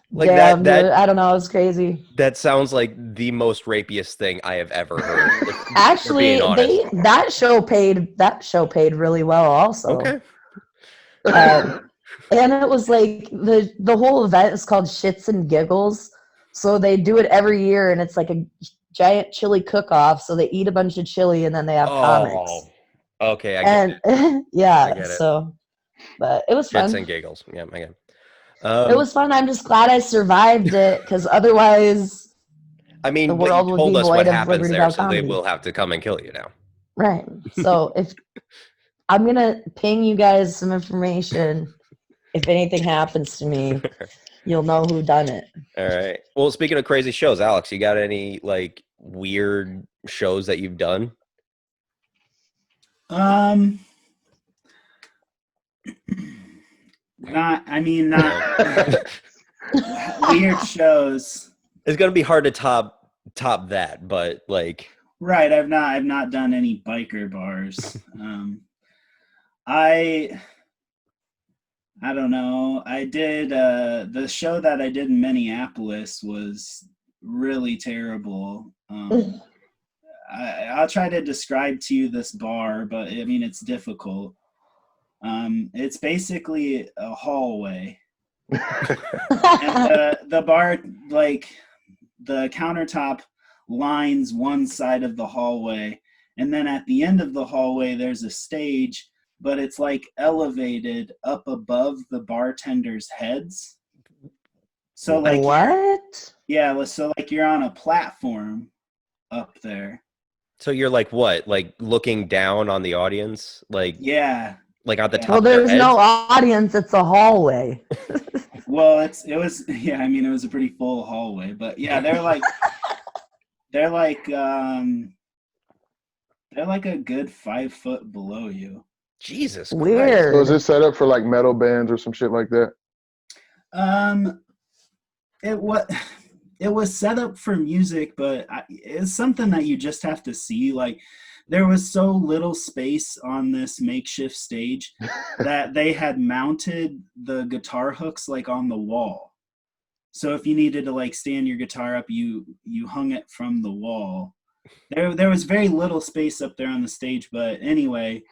Like damn, that dude, I don't know, it was crazy. That sounds like the most rapiest thing I have ever heard. Actually, that show paid really well also. Okay. And it was like the whole event is called Shits and Giggles. So they do it every year, and it's like a giant chili cook-off. So they eat a bunch of chili, and then they have comics. Okay, I get it. Yeah, I get it. So, but it was fun. Shits and giggles. Yeah, I get it. It was fun. I'm just glad I survived it, because otherwise, I mean, the world you would told be us void what of happens Liberty there, Bell so comedy. they will have to come and kill you now. Right. So if I'm gonna ping you guys some information, if anything happens to me, you'll know who done it. All right. Well, speaking of crazy shows, Alex, you got any like weird shows that you've done? Not weird shows. It's gonna be hard to top that, but like, right. I've not done any biker bars. I don't know. I did the show that I did in Minneapolis was really terrible. I'll try to describe to you this bar, but I mean it's difficult. It's basically a hallway. And the bar, like the countertop lines one side of the hallway, and then at the end of the hallway there's a stage, but it's like elevated up above the bartenders' heads. So like what? Yeah, so like you're on a platform up there. So you're like what? Like looking down on the audience? Like Yeah. at the Yeah. top Well, of their there's heads? no audience. It's a hallway. Well, it was yeah, I mean it was a pretty full hallway, but yeah, they're like they're like a good 5 foot below you. Jesus Christ. Weird. So is this set up for like metal bands or some shit like that? It was set up for music, but it's something that you just have to see. Like, there was so little space on this makeshift stage that they had mounted the guitar hooks like on the wall. So if you needed to like stand your guitar up, you hung it from the wall. There was very little space up there on the stage, but anyway,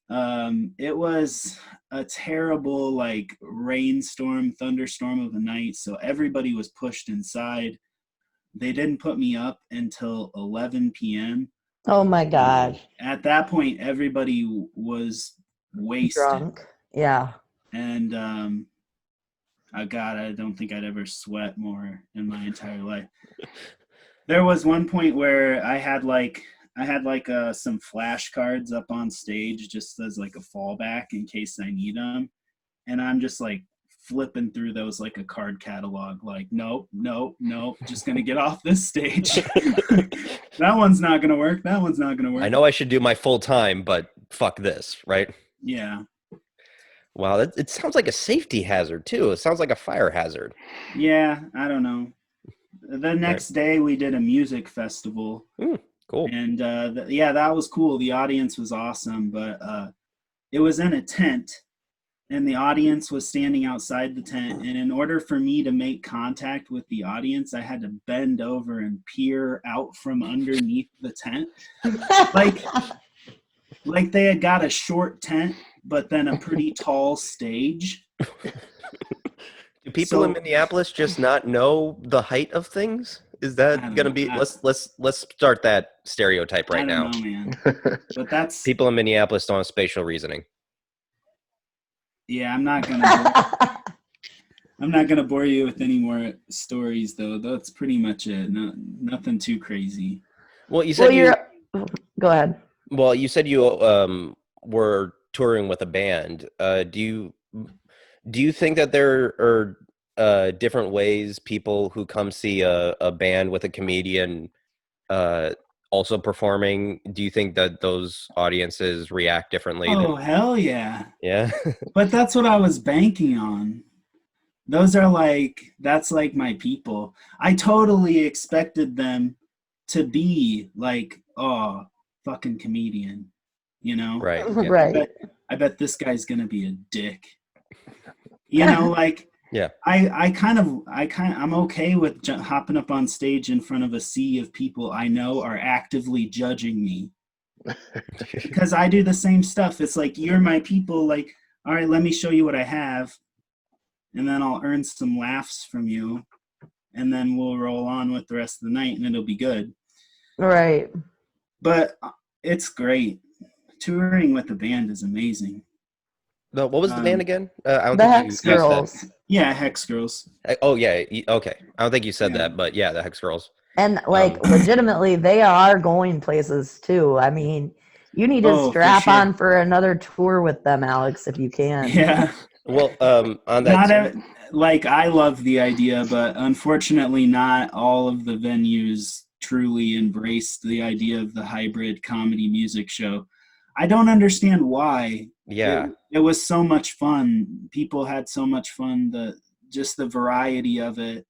it was a terrible like rainstorm, thunderstorm of a night, so everybody was pushed inside. They didn't put me up until 11 p.m. Oh my gosh. At that point, everybody was wasted. Drunk. Yeah. And I don't think I'd ever sweat more in my entire life. There was one point where I had some flashcards up on stage just as like a fallback in case I need them, and I'm just like flipping through those like a card catalog, like nope, just gonna get off this stage. That one's not gonna work. I know I should do my full time, but fuck this, right? Yeah. Wow, it sounds like a safety hazard too. It sounds like a fire hazard. Yeah, I don't know. The next day we did a music festival. Cool. And that was cool. The audience was awesome, but it was in a tent, and the audience was standing outside the tent. And in order for me to make contact with the audience, I had to bend over and peer out from underneath the tent. Like they had got a short tent, but then a pretty tall stage. Do people in Minneapolis just not know the height of things? Is that going to be? Let's start that stereotype right now. I don't know, man. But that's people in Minneapolis don't have spatial reasoning. Yeah, I'm not gonna bore you with any more stories, though. That's pretty much it. Nothing too crazy. Well, you said Go ahead. Well, you said you were touring with a band. Do you think that there are different ways people who come see a band with a comedian also performing? Do you think that those audiences react differently? Oh, hell yeah. Yeah. But that's what I was banking on. That's like my people. I totally expected them to be like, oh, fucking comedian, you know? Right. Yeah. Right. I bet this guy's gonna be a dick. You know, like, yeah. I'm okay with hopping up on stage in front of a sea of people I know are actively judging me. Because I do the same stuff. It's like, you're my people, like, all right, let me show you what I have, and then I'll earn some laughs from you, and then we'll roll on with the rest of the night, and it'll be good. Right. But it's great. Touring with the band is amazing. No, what was the band again? I don't the think Hex Girls. Yeah, Hex Girls. Oh, yeah. Okay. I don't think you said that, but yeah, the Hex Girls. And legitimately, they are going places too. I mean, you need to strap on for another tour with them, Alex, if you can. Yeah. Well, on that. I love the idea, but unfortunately, not all of the venues truly embraced the idea of the hybrid comedy music show. I don't understand why. Yeah. It was so much fun. People had so much fun. Just the variety of it.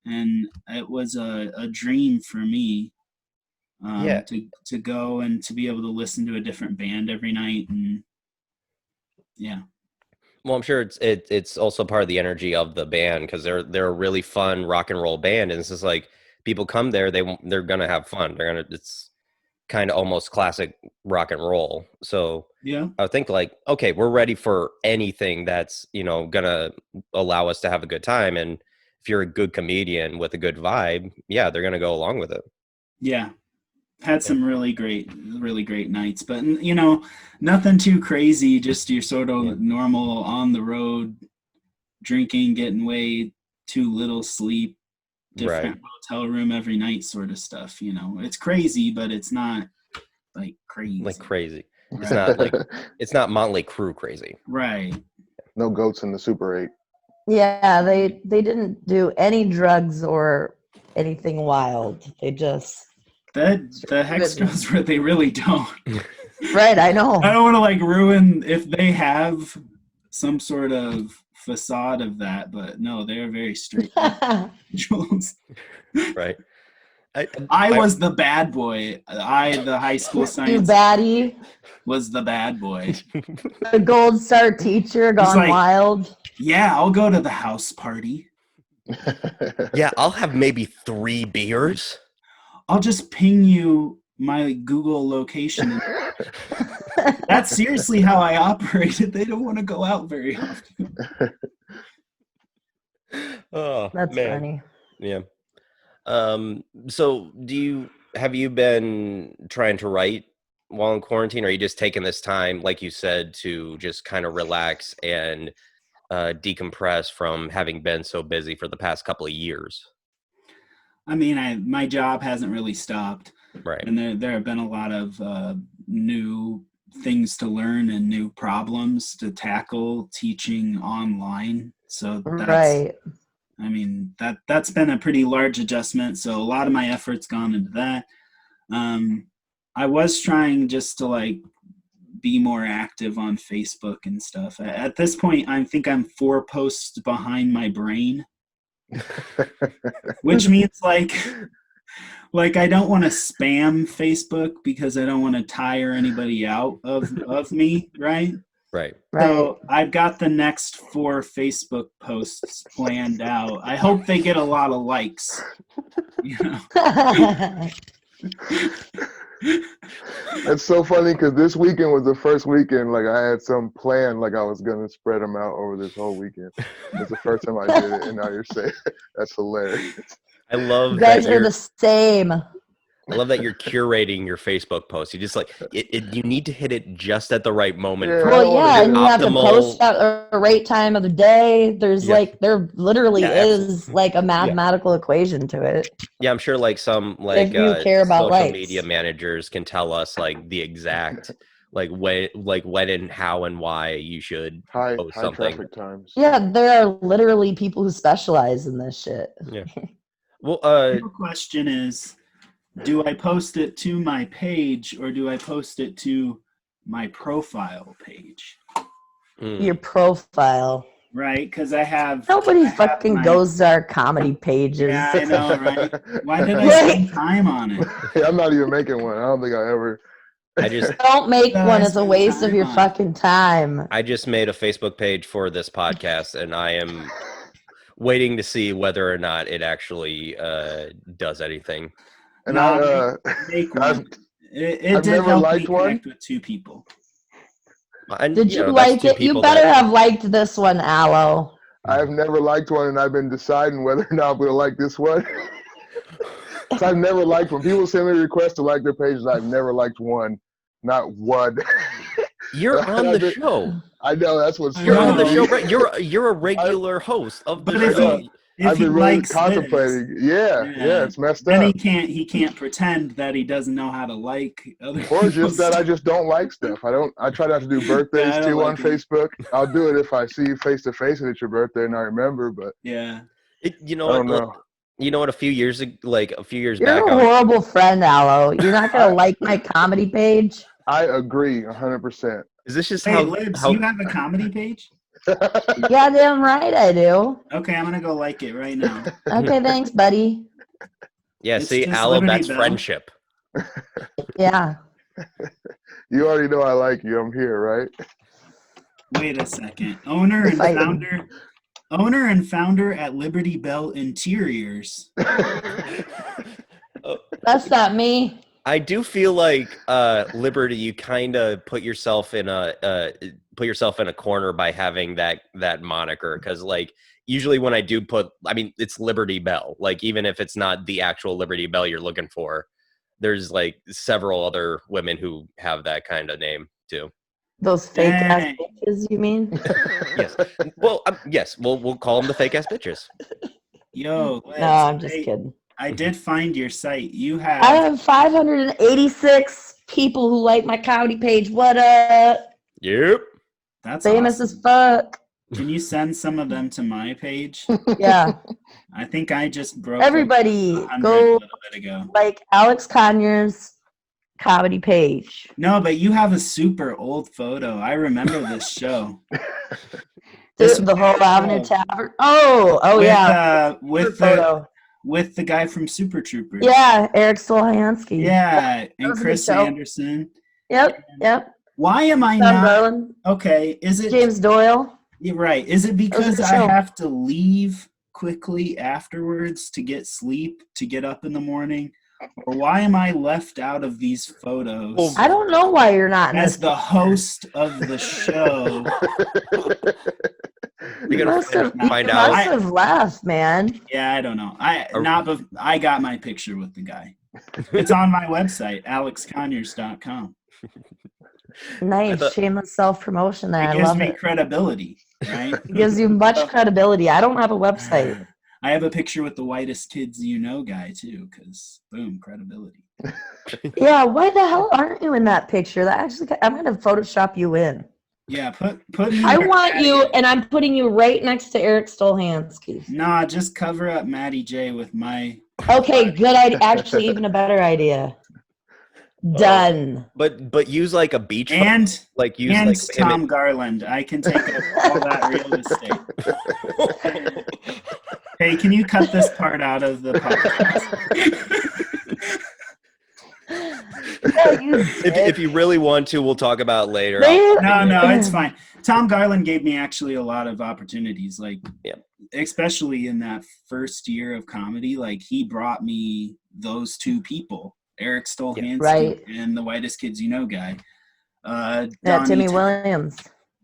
And it was a dream for me to go and to be able to listen to a different band every night. And yeah. Well, I'm sure it's also part of the energy of the band, because they're a really fun rock and roll band, and it's just like people come there, they're gonna have fun. It's kind of almost classic rock and roll. So yeah, I would think like, okay, we're ready for anything that's gonna allow us to have a good time. And if you're a good comedian with a good vibe, yeah, they're gonna go along with it. Yeah. Had some really great nights, but nothing too crazy, just your sort of normal on the road drinking, getting weighed, too little sleep, different hotel room every night sort of stuff. You know, it's crazy, but it's not like crazy. Like crazy. It's Right. not like it's not Motley Crue crazy. Right. No goats in the Super 8. Yeah, they didn't do any drugs or anything wild. They just The hex goes where they really don't. right. I know. I don't want to like ruin if they have some sort of facade of that, but no, they're very straight individuals. Right. I was the bad boy. The high school You science baddie, was the bad boy. the gold star teacher gone like- wild. Yeah, I'll go to the house party. Yeah, I'll have maybe 3 beers. I'll just ping you my Google location. That's seriously how I operated. They don't want to go out very often. Oh, That's man. funny. Yeah. So have you been trying to write while in quarantine, or are you just taking this time, like you said, to just kind of relax and decompress from having been so busy for the past couple of years? I mean, my job hasn't really stopped, Right. and there have been a lot of new things to learn and new problems to tackle teaching online. So that's, Right. I mean, that's been a pretty large adjustment. So a lot of my effort's gone into that. I was trying just to like be more active on Facebook and stuff. At this point, I think I'm 4 posts behind my brain, which means like I don't want to spam Facebook because I don't want to tire anybody out of me, right? Right. So I've got the next 4 Facebook posts planned out. I hope they get a lot of likes. You know? It's so funny because this weekend was the first weekend like I had some plan, like I was gonna spread them out over this whole weekend. It's the first time I did it, and now you're saying that's hilarious. I love You guys that are the same. I love that you're curating your Facebook posts. You just like you need to hit it just at the right moment. Yeah, for Well, yeah, the and you have to optimal- post at the right time of the day. There's Yeah. like there literally Yeah, is like a mathematical equation to it. Yeah, I'm sure like some like you care about social likes. media managers can tell us like the exact like when and how and why you should High post something. traffic times. Yeah, there are literally people who specialize in this shit. Yeah. Well, The real question is, do I post it to my page or do I post it to my profile page? Your profile. Right, because I have Nobody I have fucking goes to our comedy pages. Yeah, I know, right? Why did I Right. spend time on it? I'm not even making one. I don't think I ever. I just Don't make No, one. I It's a spend waste of time your on it. fucking time. I just made a Facebook page for this podcast, and I am waiting to see whether or not it actually does anything. And No, make one. It I've did never help liked me one. connect with 2 people. And, Did you know, that's like 2 it? You people better that- have liked this one, Aloe. I've never liked one, and I've been deciding whether or not I'm gonna like this one. So I've never liked one. People send me requests to like their pages. I've never liked one, not one. You're on the show. I know that's what's You're on the funny. show, right? You're a regular host of the But if show. he, if I've he been really likes contemplating. this, Yeah, it's messed then up. he can't pretend that he doesn't know how to like other Or people's just that I stuff. just don't like stuff. I try not to do birthdays Yeah, I don't too on like it. Facebook. I'll do it if I see you face to face and it's your birthday and I remember, but Yeah. You I know don't what? know. You know what? A few years back, You're I a was- horrible friend, Aloe. You're not gonna like my comedy page. I agree 100%. is this just Hey, how? Libs, how you have a comedy page? Goddamn right I do. Okay, I'm gonna go like it right now. Okay, thanks, buddy. yeah, It's see, just Aloe, Liberty that's Bell. friendship. Yeah. You already know I like you. I'm here, right? Wait a second. Owner and founder at Liberty Bell Interiors. That's not me. I do feel like Liberty, you kind of put yourself in a corner by having that moniker, because like usually when I do it's Liberty Bell. Like even if it's not the actual Liberty Bell you're looking for, there's like several other women who have that kind of name too. Those fake ass Dang. bitches, you mean? Yes. Well, yes. We'll call them the fake ass bitches. Yo, No, Liz, I'm just kidding. I did find your site. You I have have 586 people who like my comedy page. What up? Yep. that's Famous awesome. as fuck. Can you send some of them to my page? Yeah. I think I just broke Everybody 100 go a little bit ago. like Alex Conyers comedy page. No, but you have a super old photo. I remember this show. The whole Avenue Tavern. Oh with, yeah. with the guy from Super Troopers. Yeah, Eric Stolhansky. Yeah, and was a good Chris show. Anderson. Yep. Why am I Tom not Garland, okay? Is it James Doyle. You're right. Is it was a because good I show. have to leave quickly afterwards to get sleep to get up in the morning? Or why am I left out of these photos Well, I don't know why you're not in as this. the host of the show? You're gonna find you out. must have left, man. Yeah, I don't know. I got my picture with the guy. It's on my website, alexconyers.com. Nice, shameless self-promotion there. It I gives love me it. credibility, right? It gives you much credibility. I don't have a website. I have a picture with the whitest kids you know guy too, because boom, credibility. Yeah, why the hell aren't you in that picture? That actually, I'm gonna Photoshop you in. Yeah, put me. I or want Maddie. you, and I'm putting you right next to Eric Stolhansky. Nah, just cover up Maddie J with my. Okay, good idea. Actually, even a better idea. Done. But use like a beach And photo, like use and like him Tom Garland. I can take up all that real estate. Hey, can you cut this part out of the podcast? if you really want to, we'll talk about it later. No, it's fine. Tom Garland gave me actually a lot of opportunities, like especially in that first year of comedy. Like he brought me those two people, Eric Stolhansky and the whitest kids you know guy. Timmy Williams.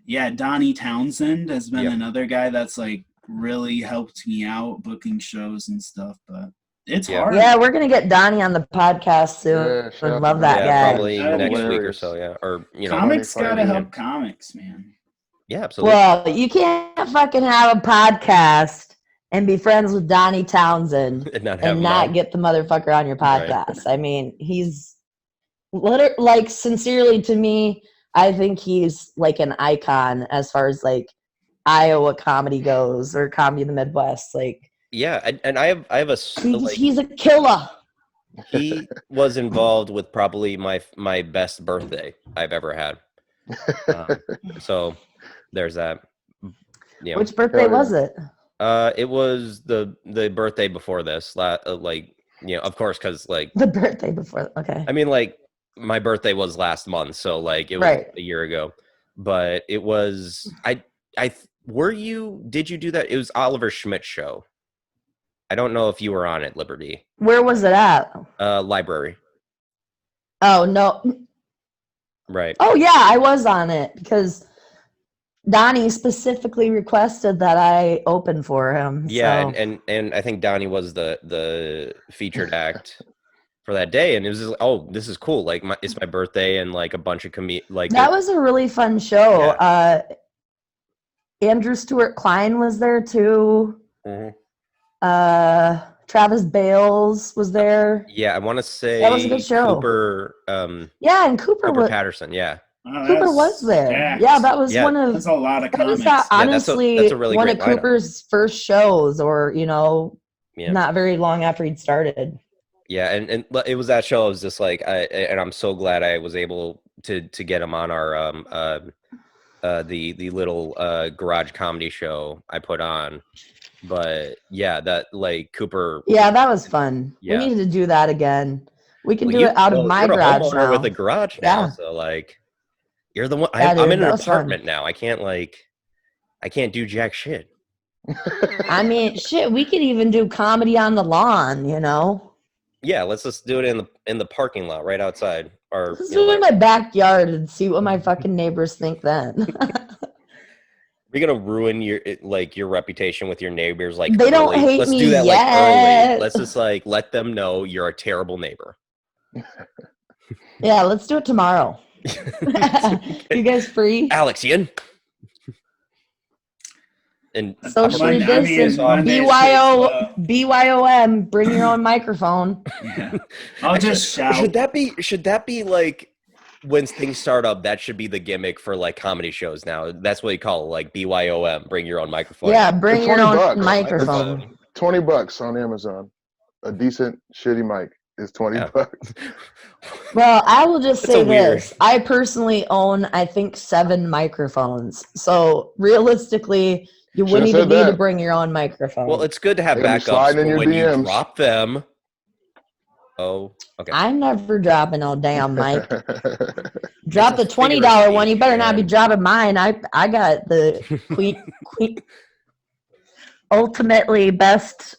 Yeah, Donnie Townsend has been another guy that's like really helped me out booking shows and stuff, but it's hard. Yeah, we're gonna get Donnie on the podcast soon. Yeah, Love that guy. Probably next week or so. Yeah, or comics gotta help comics, man. Yeah, absolutely. Well, you can't fucking have a podcast and be friends with Donnie Townsend and not get the motherfucker on your podcast. Right. I mean, he's like sincerely to me, I think he's like an icon as far as like Iowa comedy goes or comedy in the Midwest. Like, yeah, and I have a he's a killer. He was involved with probably my best birthday I've ever had. So there's that. Yeah. Which birthday was it? It was the birthday before this. Of course, because like the birthday before. Okay. I mean, like my birthday was last month, so like it was a year ago. But it was did you do that? It was Oliver Schmidt's show. I don't know if you were on it, Liberty. Where was it at? Library. Oh, no. Right. Oh, yeah, I was on it because Donnie specifically requested that I open for him. Yeah, so. and I think Donnie was the featured act for that day, and it was just, this is cool. Like it's my birthday, and like a bunch of that was a really fun show. Yeah. Andrew Stewart Klein was there too. Mm-hmm. Travis Bales was there. Yeah, I want to say that was a good show. Cooper. And Cooper Patterson. Yeah, Cooper was there. Yeah, that was one of. That's a lot of comics. Honestly, that's a really one great of Cooper's first shows, or not very long after he'd started. Yeah, and it was that show. I was just like, I'm so glad I was able to get him on our the little garage comedy show I put on. But yeah, that like Cooper. Yeah, that was fun. Yeah. We need to do that again. We can do it out of my garage now. With a garage now, so like you're the one. I'm in an apartment now. I can't do jack shit. I mean, shit. We could even do comedy on the lawn. Yeah, let's just do it in the parking lot right outside. Or let's do it in my backyard and see what my fucking neighbors think then. You're gonna ruin your reputation with your neighbors. Like they don't hate Let's me do that yet. like early. Let's just let them know you're a terrible neighbor. Yeah, let's do it tomorrow. You guys free? Alex, you in? And Social Monday- I distance. mean, Monday's BYOM. Bring your own microphone. Yeah. I'll just shout. Should that be like when things start up? That should be the gimmick for like comedy shows now. That's what you call it, like BYOM. Bring your own microphone. Yeah, bring your own $20. microphone. $20 on Amazon. A decent shitty mic is $20. Well, I will just It's say a weird- this. I personally own, I think, 7 microphones. So realistically, you Should've wouldn't even said need to that. bring your own microphone. Well, it's good to have They're gonna be backups sliding in for your when you DMs. drop them. Oh, okay. I'm never dropping no damn mic. Drop It's the a figure of $20 one. You speech, better not be man. dropping mine. I got the queen ultimately best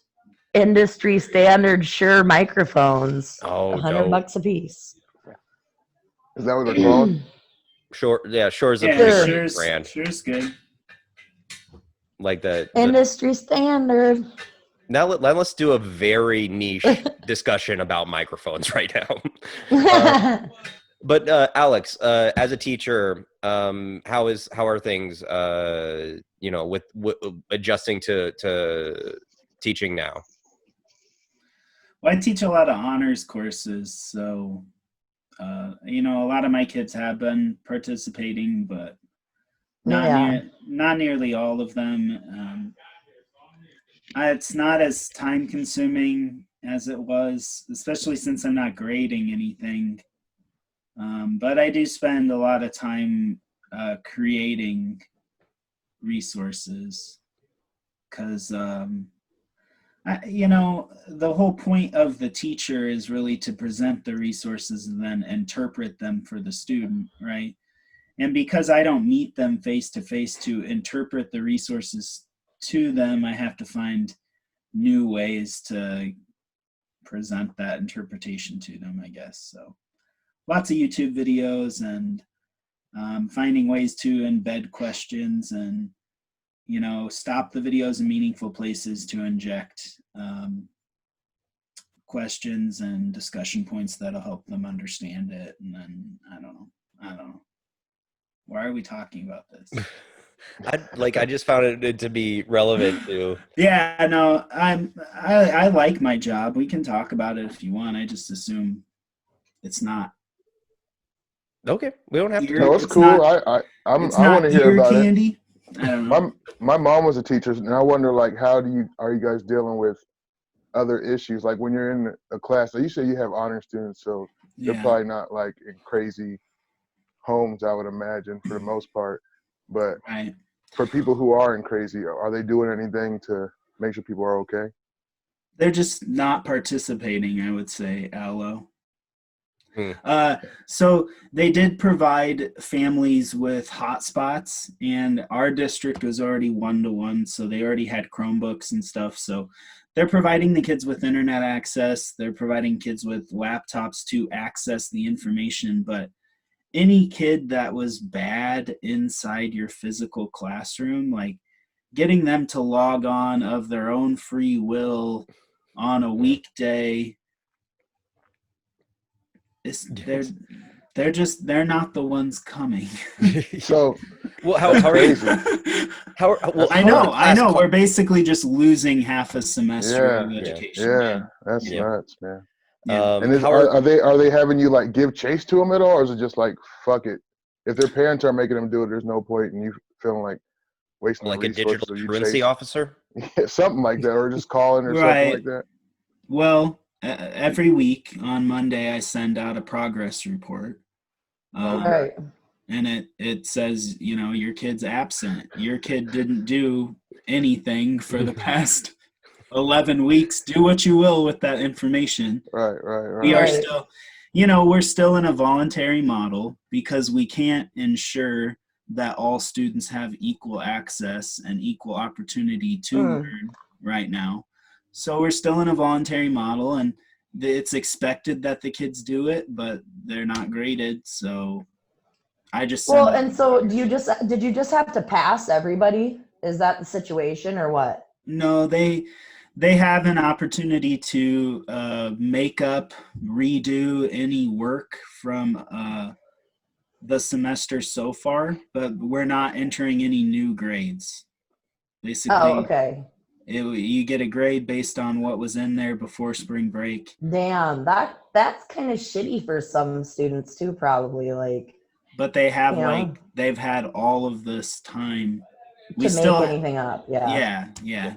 industry standard Shure microphones. Oh, $100 a piece. Is that what they're called? Sure. Yeah, sure is a Yeah, pretty Sure. great brand. Sure's good. Like the Industry standard. now let's do a very niche discussion about microphones right now. But Alex, as a teacher, how are things? With adjusting to teaching now. Well, I teach a lot of honors courses, so a lot of my kids have been participating, but not nearly all of them. It's not as time consuming as it was, especially since I'm not grading anything. But I do spend a lot of time creating resources because, the whole point of the teacher is really to present the resources and then interpret them for the student, right? And because I don't meet them face to face to interpret the resources to them, I have to find new ways to present that interpretation to them, I guess. So lots of YouTube videos and finding ways to embed questions and, stop the videos in meaningful places to inject questions and discussion points that'll help them understand it. And then, I don't know. Why are we talking about this? I just found it to be relevant to. Yeah, no, I like my job. We can talk about it if you want. I just assume it's not. Okay, we don't have to. No, it's cool. I want to hear about candy. I don't know. My mom was a teacher, and I wonder, like, are you guys dealing with other issues? Like when you're in a class, like you say you have honor students, so they're probably not like in crazy homes, I would imagine, for the most part. But right. For people who are in crazy, are they doing anything to make sure people are okay? They're just not participating, I would say, Aloe. So they did provide families with hotspots, and our district was already 1-to-1, so they already had Chromebooks and stuff. So they're providing the kids with internet access. They're providing kids with laptops to access the information. But any kid that was bad inside your physical classroom, like getting them to log on of their own free will on a weekday, they're not the ones coming. So well, how crazy. I know. We're basically just losing half a semester of education. Yeah, that's nuts, man. Yeah. And are they having you like give chase to them at all, or is it just like fuck it? If their parents are making them do it, there's no point, and you feeling like wasting like the a digital truancy officer, something like that, or just calling or something like that. Well, every week on Monday, I send out a progress report. Right. And it says, your kid's absent. Your kid didn't do anything for the past 11 weeks. Do what you will with that information. Right. We are still, we're still in a voluntary model because we can't ensure that all students have equal access and equal opportunity to learn right now. So we're still in a voluntary model, and it's expected that the kids do it, but they're not graded. So I just and so did you just have to pass everybody? Is that the situation or what? No, they have an opportunity to make up, redo any work from the semester so far, but we're not entering any new grades. Basically, okay. You get a grade based on what was in there before spring break. Damn, that's kind of shitty for some students too, probably. Like, but they have they've had all of this time to make anything up. Yeah.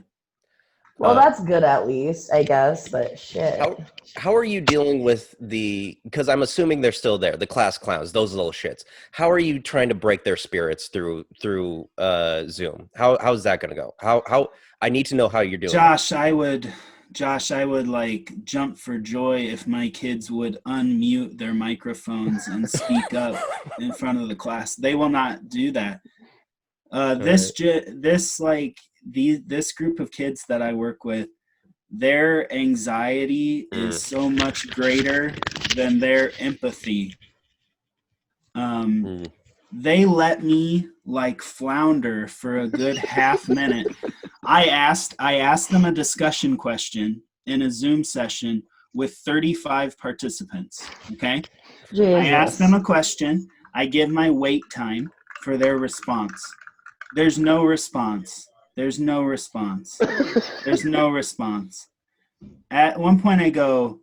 Well, that's good at least, I guess, but shit. How are you dealing with because I'm assuming they're still there, the class clowns, those little shits. How are you trying to break their spirits through Zoom? How's that going to go? How I need to know how you're doing. Josh, I would like jump for joy if my kids would unmute their microphones and speak up in front of the class. They will not do that. This group of kids that I work with, their anxiety is so much greater than their empathy. They let me like flounder for a good half minute. I asked them a discussion question in a Zoom session with 35 participants. Okay. Jesus. I asked them a question. I give my wait time for their response. There's no response. There's no response. There's no response. At one point I go,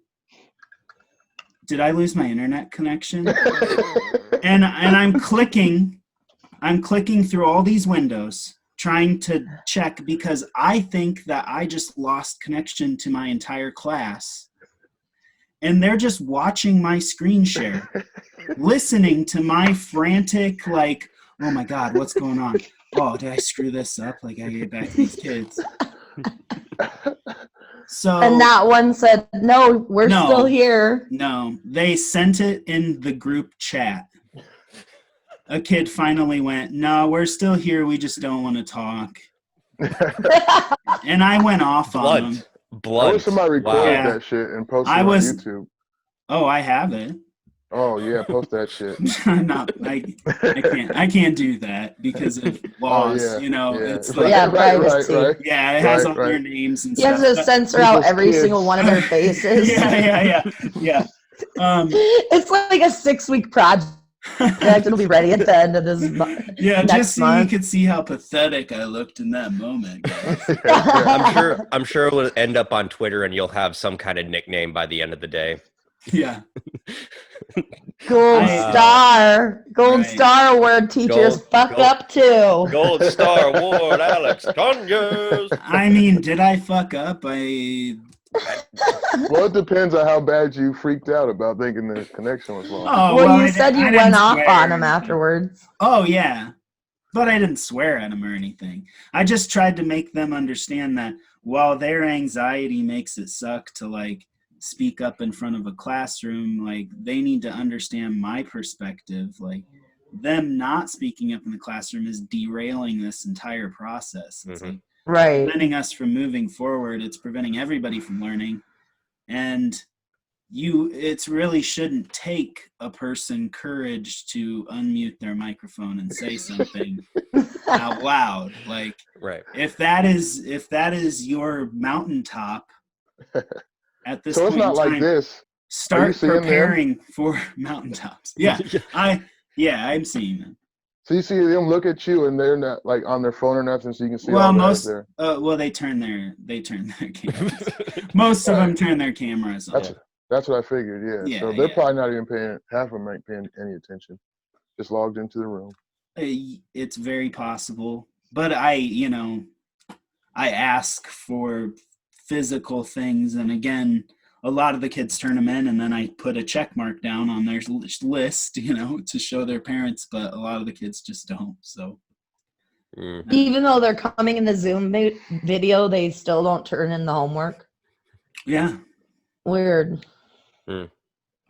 did I lose my internet connection? and I'm clicking through all these windows trying to check because I think that I just lost connection to my entire class. And they're just watching my screen share, listening to my frantic, like, oh my God, what's going on? Oh, did I screw this up? Like, I gotta get back to these kids. And not one said, no, we're still here. No, they sent it in the group chat. A kid finally went, no, we're still here. We just don't want to talk. And I went off on them. I wish somebody recorded that shit and posted it on YouTube. Oh, I have it. Oh yeah, post that shit. I can't do that because of laws. Oh, yeah, you know, yeah. it's like privacy. Yeah, it has all their names and stuff. You have to censor out every single one of their faces. Yeah. It's like a 6-week project. It'll be ready at the end of this month. Yeah, just so you could see how pathetic I looked in that moment. I'm sure it will end up on Twitter, and you'll have some kind of nickname by the end of the day. Yeah. Gold Star Award teachers fuck up too. Gold Star Award, Alex Conyers. I mean, did I fuck up? Well, it depends on how bad you freaked out about thinking the connection was lost. Oh, well, you said you went off on him afterwards. Oh, yeah. But I didn't swear at him or anything. I just tried to make them understand that while their anxiety makes it suck to, like, speak up in front of a classroom, like, they need to understand my perspective. Like, them not speaking up in the classroom is derailing this entire process. It's like preventing us from moving forward. It's preventing everybody from learning. And it really shouldn't take a person courage to unmute their microphone and say something out loud. Like, if that is your mountaintop at this point, so it's not like this. Start preparing for mountaintops. Yeah, I'm seeing them. So you see them look at you, and they're not like on their phone or nothing, so you can see. Well, they turn their cameras. Most of them turn their cameras on. That's what I figured. Yeah. So they're probably not even paying. Half of them ain't paying any attention. Just logged into the room. It's very possible, but I ask for physical things, and again, a lot of the kids turn them in, and then I put a check mark down on their list, to show their parents, but a lot of the kids just don't. So even though they're coming in the Zoom video, they still don't turn in the homework. Yeah, weird.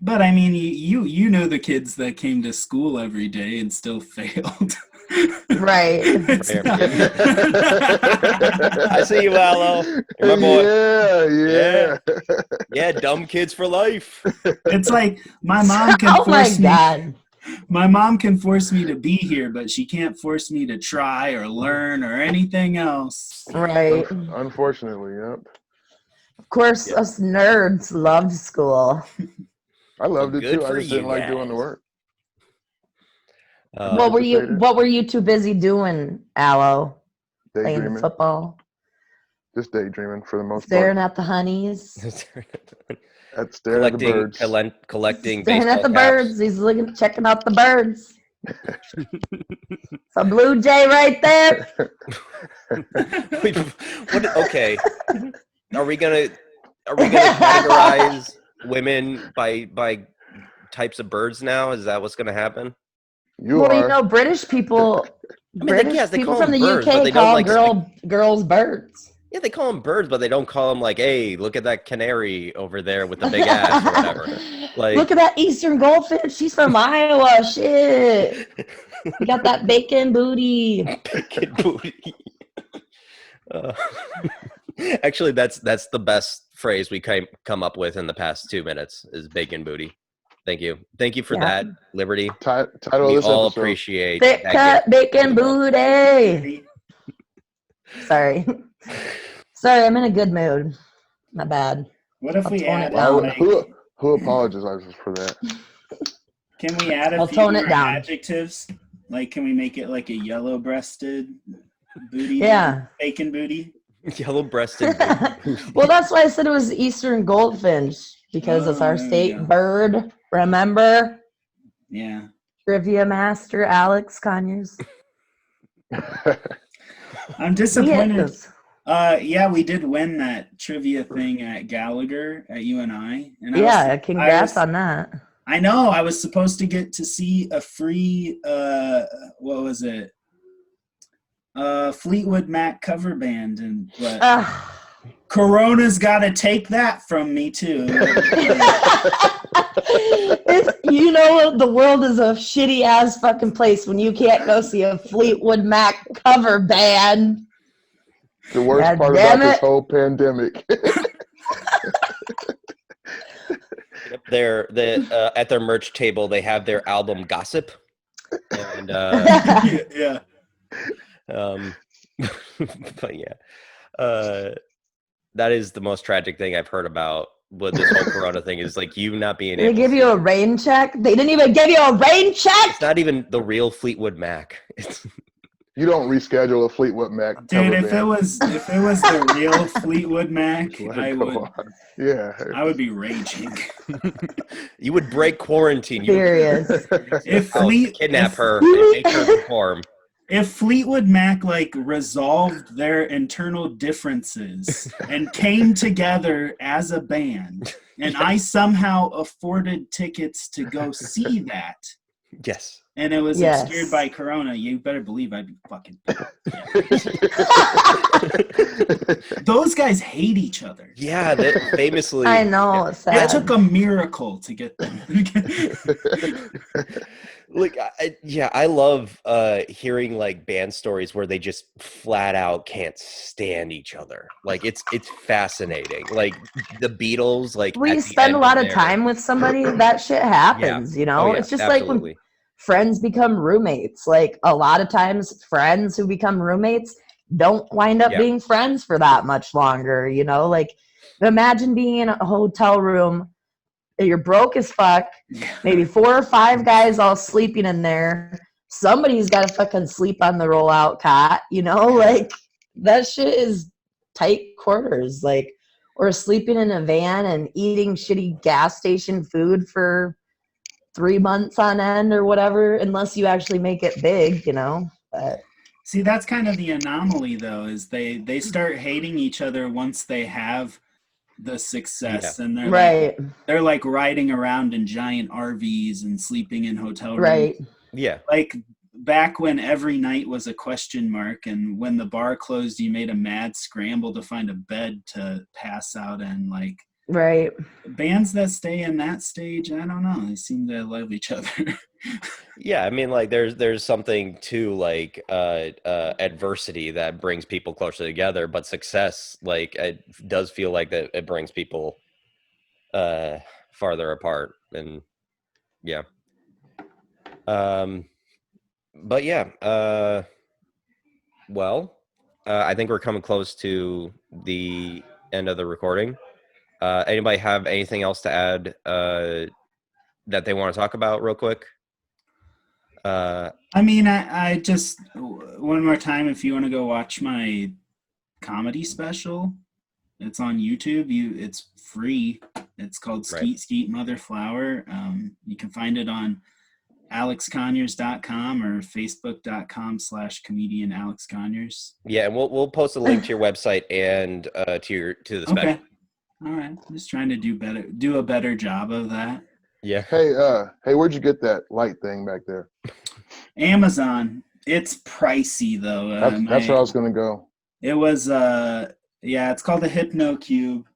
But I mean, you know the kids that came to school every day and still failed. Right. I see you, Aloe. My boy. Yeah. Dumb kids for life. It's like my mom can force me. My mom can force me to be here, but she can't force me to try or learn or anything else. Right. Unfortunately, yep. Of course, us nerds loved school. I loved it too. I just didn't like doing the work. What were you too busy doing, Aloe? Playing Daydreaming. football? Just daydreaming for the most Staring part. at the honeys. Staring at the collecting birds. collecting Staring baseball at the caps. birds. He's checking out the birds. It's a blue jay right there. Wait, what? Okay, are we gonna categorize women by types of birds now? Is that what's gonna happen? You are. British people. I mean, British they people call from them the birds, but UK they don't call like girls birds. Yeah, they call them birds, but they don't call them like, "Hey, look at that canary over there with the big ass" or whatever. Like, look at that eastern goldfinch. She's from Iowa. Shit, you got that bacon booty. Bacon booty. Actually, that's the best phrase we come up with in the past 2 minutes is bacon booty. Thank you for that, Liberty. Title We of this all episode. appreciate thick cut bacon booty. Sorry, I'm in a good mood. Not bad. What if we add who apologizes for that? Can we add a few more adjectives? Like, can we make it like a yellow-breasted booty? Yeah. Bacon booty? Yellow-breasted booty. Well, that's why I said it was eastern goldfinch, because it's our state bird. Remember? Yeah. Trivia master Alex Conyers. I'm disappointed. Yeah, we did win that trivia thing at Gallagher at UNI. And congrats on that. I know. I was supposed to get to see a free, what was it? Fleetwood Mac cover band, but Corona's got to take that from me too. The world is a shitty ass fucking place when you can't go see a Fleetwood Mac cover band. The worst part about this whole pandemic. They're at their merch table. They have their album Gossip, and yeah. But yeah, that is the most tragic thing I've heard about with this whole Corona thing is like you not being able. They give you a rain check. They didn't even give you a rain check. It's not even the real Fleetwood Mac. You don't reschedule a Fleetwood Mac. Dude, if it was the real Fleetwood Mac, I would be raging. You would break quarantine. Serious. Kidnap her and make her perform. If Fleetwood Mac resolved their internal differences and came together as a band, and I somehow afforded tickets to go see that. Yes. And it was obscured by Corona, you better believe I'd be fucking Those guys hate each other. Yeah, they famously. I know. It's sad. It took a miracle to get them. Like, I love hearing band stories where they just flat out can't stand each other. Like it's fascinating. Like the Beatles, we spend a lot of time with somebody, that shit happens. It's just absolutely. Like when friends become roommates. Like a lot of times, friends who become roommates don't wind up being friends for that much longer. Like imagine being in a hotel room. You're broke as fuck. Maybe 4 or 5 guys all sleeping in there. Somebody's got to fucking sleep on the rollout cot. Like that shit is tight quarters. Like, or sleeping in a van and eating shitty gas station food for 3 months on end or whatever, unless you actually make it big, But see, that's kind of the anomaly, though, is they start hating each other once they have the success, and they're like riding around in giant RVs and sleeping in hotel rooms. Right. Yeah. Like back when every night was a question mark, and when the bar closed, you made a mad scramble to find a bed to pass out in. Right. Bands that stay in that stage, I don't know. They seem to love each other. Yeah, I mean, there's something to adversity that brings people closer together, but success, it does feel like that it brings people farther apart, and yeah. But yeah, well, I think we're coming close to the end of the recording. Anybody have anything else to add that they want to talk about real quick? I mean, I just one more time. If you want to go watch my comedy special, it's on YouTube. It's free. It's called Skeet Skeet Mother Flower. You can find it on alexconyers.com or facebook.com/comedian Alex Conyers. Yeah, and we'll post a link to your website and to the special. Okay. All right. I'm just trying to do a better job of that. Yeah. Hey, where'd you get that light thing back there? Amazon. It's pricey though. That's where I was gonna go. It was it's called the Hypno Cube.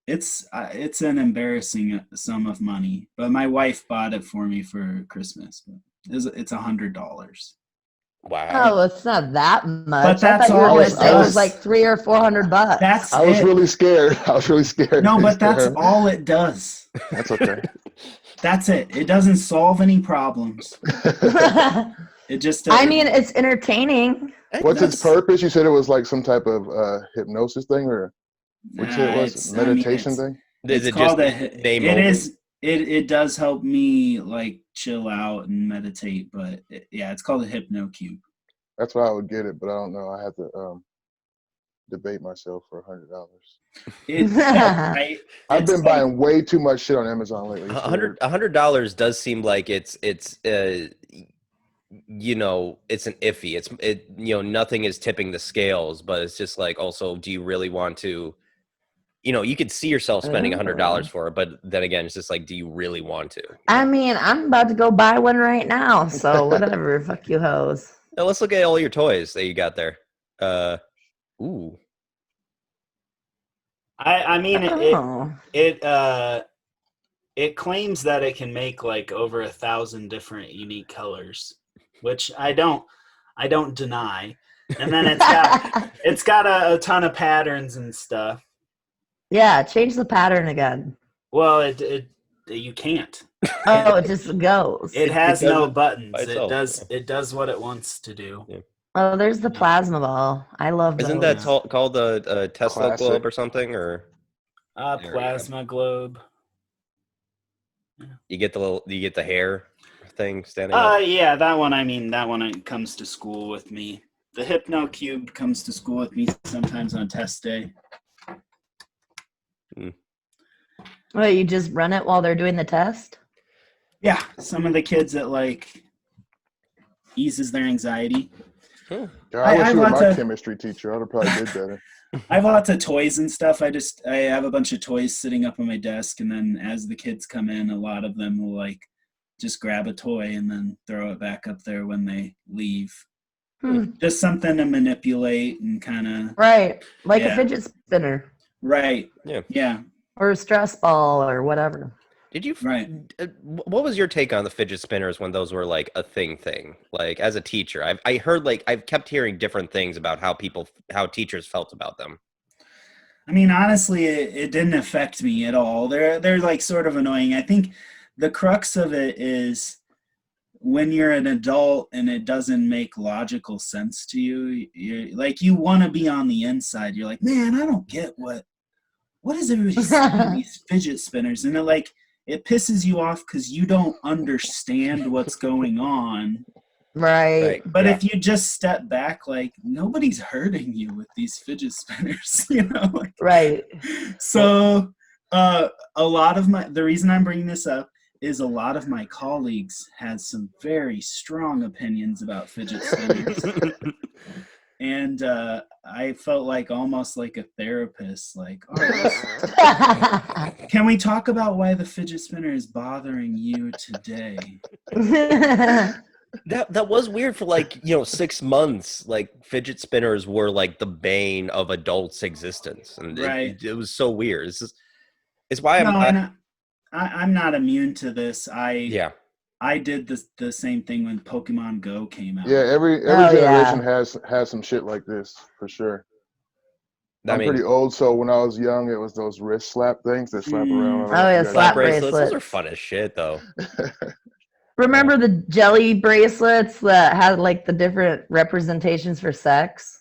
It's an embarrassing sum of money, but my wife bought it for me for Christmas. It's $100. Wow. Oh, it's not that much. But that's I thought you were all gonna it say it was does. like $300 or $400. I was really scared. No, but that's all it does. That's okay. That's it. It doesn't solve any problems. It just. I mean, it's entertaining. What's its purpose? You said it was like some type of hypnosis thing, or what you said it was? Meditation thing? Is it called just name only? It does help me like chill out and meditate, but it's called a Hypno Cube. That's why I would get it, but I don't know. I have to debate myself for $100. I've been buying way too much shit on Amazon lately. $100 does seem like it's you know, it's an iffy. Nothing is tipping the scales, but it's just like, also, do you really want to? You could see yourself spending $100 for it, but then again, it's just like, do you really want to? I mean, I'm about to go buy one right now, so whatever. Fuck you, hoes. Now let's look at all your toys that you got there. Ooh. I mean, it claims that it can make like over 1,000 different unique colors, which I don't deny. And then it's got a ton of patterns and stuff. Yeah, change the pattern again. Well, you can't. Oh, it just goes. It has no buttons. itself. It does what it wants to do. Yeah. Oh, there's the plasma ball. I love those. Isn't that called a Tesla Classic. globe or something? Or Plasma globe. you get the hair thing standing up? Yeah, that one. I mean, that one comes to school with me. The Hypno Cube comes to school with me sometimes on test day. Wait, you just run it while they're doing the test? Yeah, some of the kids that like eases their anxiety. God, I wish you were my chemistry teacher. I would have probably did better. I have lots of toys and stuff. I have a bunch of toys sitting up on my desk, and then as the kids come in, a lot of them will like just grab a toy and then throw it back up there when they leave. Just something to manipulate and kind of right, like a fidget spinner. Right. Yeah. Or a stress ball or whatever. Did you? Right. What was your take on the fidget spinners when those were like a thing? Like as a teacher, I heard I've kept hearing different things about how teachers felt about them. I mean, honestly, it didn't affect me at all. They're like sort of annoying. I think the crux of it is when you're an adult and it doesn't make logical sense to you. You're like, you want to be on the inside. You're like, man, I don't get what is everybody saying these fidget spinners, and it pisses you off because you don't understand what's going on. Right. But if you just step back, like, nobody's hurting you with these fidget spinners, Right. So a lot of the reason I'm bringing this up is a lot of my colleagues had some very strong opinions about fidget spinners. And I felt like almost like a therapist, like, all right, can we talk about why the fidget spinner is bothering you today? That was weird for 6 months. Like fidget spinners were like the bane of adults' existence, and it was so weird. It's why I'm not immune to this. I did the same thing when Pokemon Go came out. Yeah, every generation has some shit like this for sure. I'm pretty old, so when I was young, it was those wrist slap things that slap around. Oh yeah, slap bracelets. Those are fun as shit, though. Remember the jelly bracelets that had like the different representations for sex?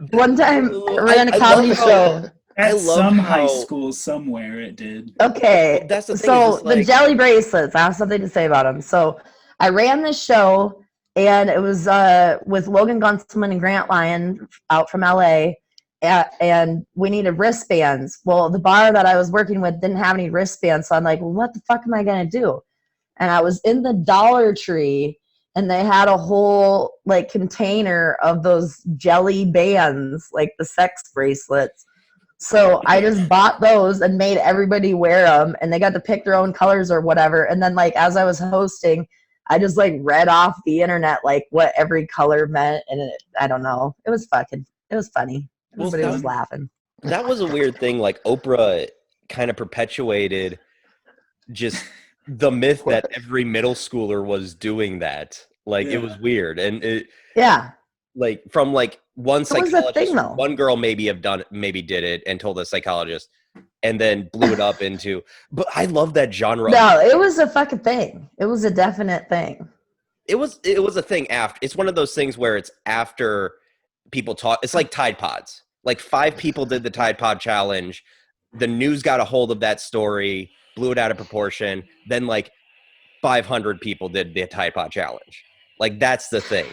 One time I ran a comedy show. I At loved some high how school somewhere it did. Okay, Well, that's the thing, is so just the like- jelly bracelets, I have something to say about them. So I ran this show, and it was with Logan Gunselman and Grant Lyon out from LA, and we needed wristbands. Well, the bar that I was working with didn't have any wristbands, so I'm like, well, what the fuck am I gonna do? And I was in the Dollar Tree, and they had a whole like container of those jelly bands, like the sex bracelets. So I just bought those and made everybody wear them, and they got to pick their own colors or whatever. And then like as I was hosting, I just like read off the internet like what every color meant, and I don't know. It was funny. Everybody was laughing. That was a weird thing. Like Oprah kind of perpetuated just the myth that every middle schooler was doing that. Like it was weird, and it like from like one psychologist, one girl maybe did it and told a psychologist, and then blew it up into. But I love that genre. No, it was a fucking thing. It was a definite thing. It was a thing after. It's one of those things where it's after people talk. It's like Tide Pods. Like 5 people did the Tide Pod challenge. The news got a hold of that story, blew it out of proportion. Then like 500 people did the Tide Pod challenge. Like that's the thing.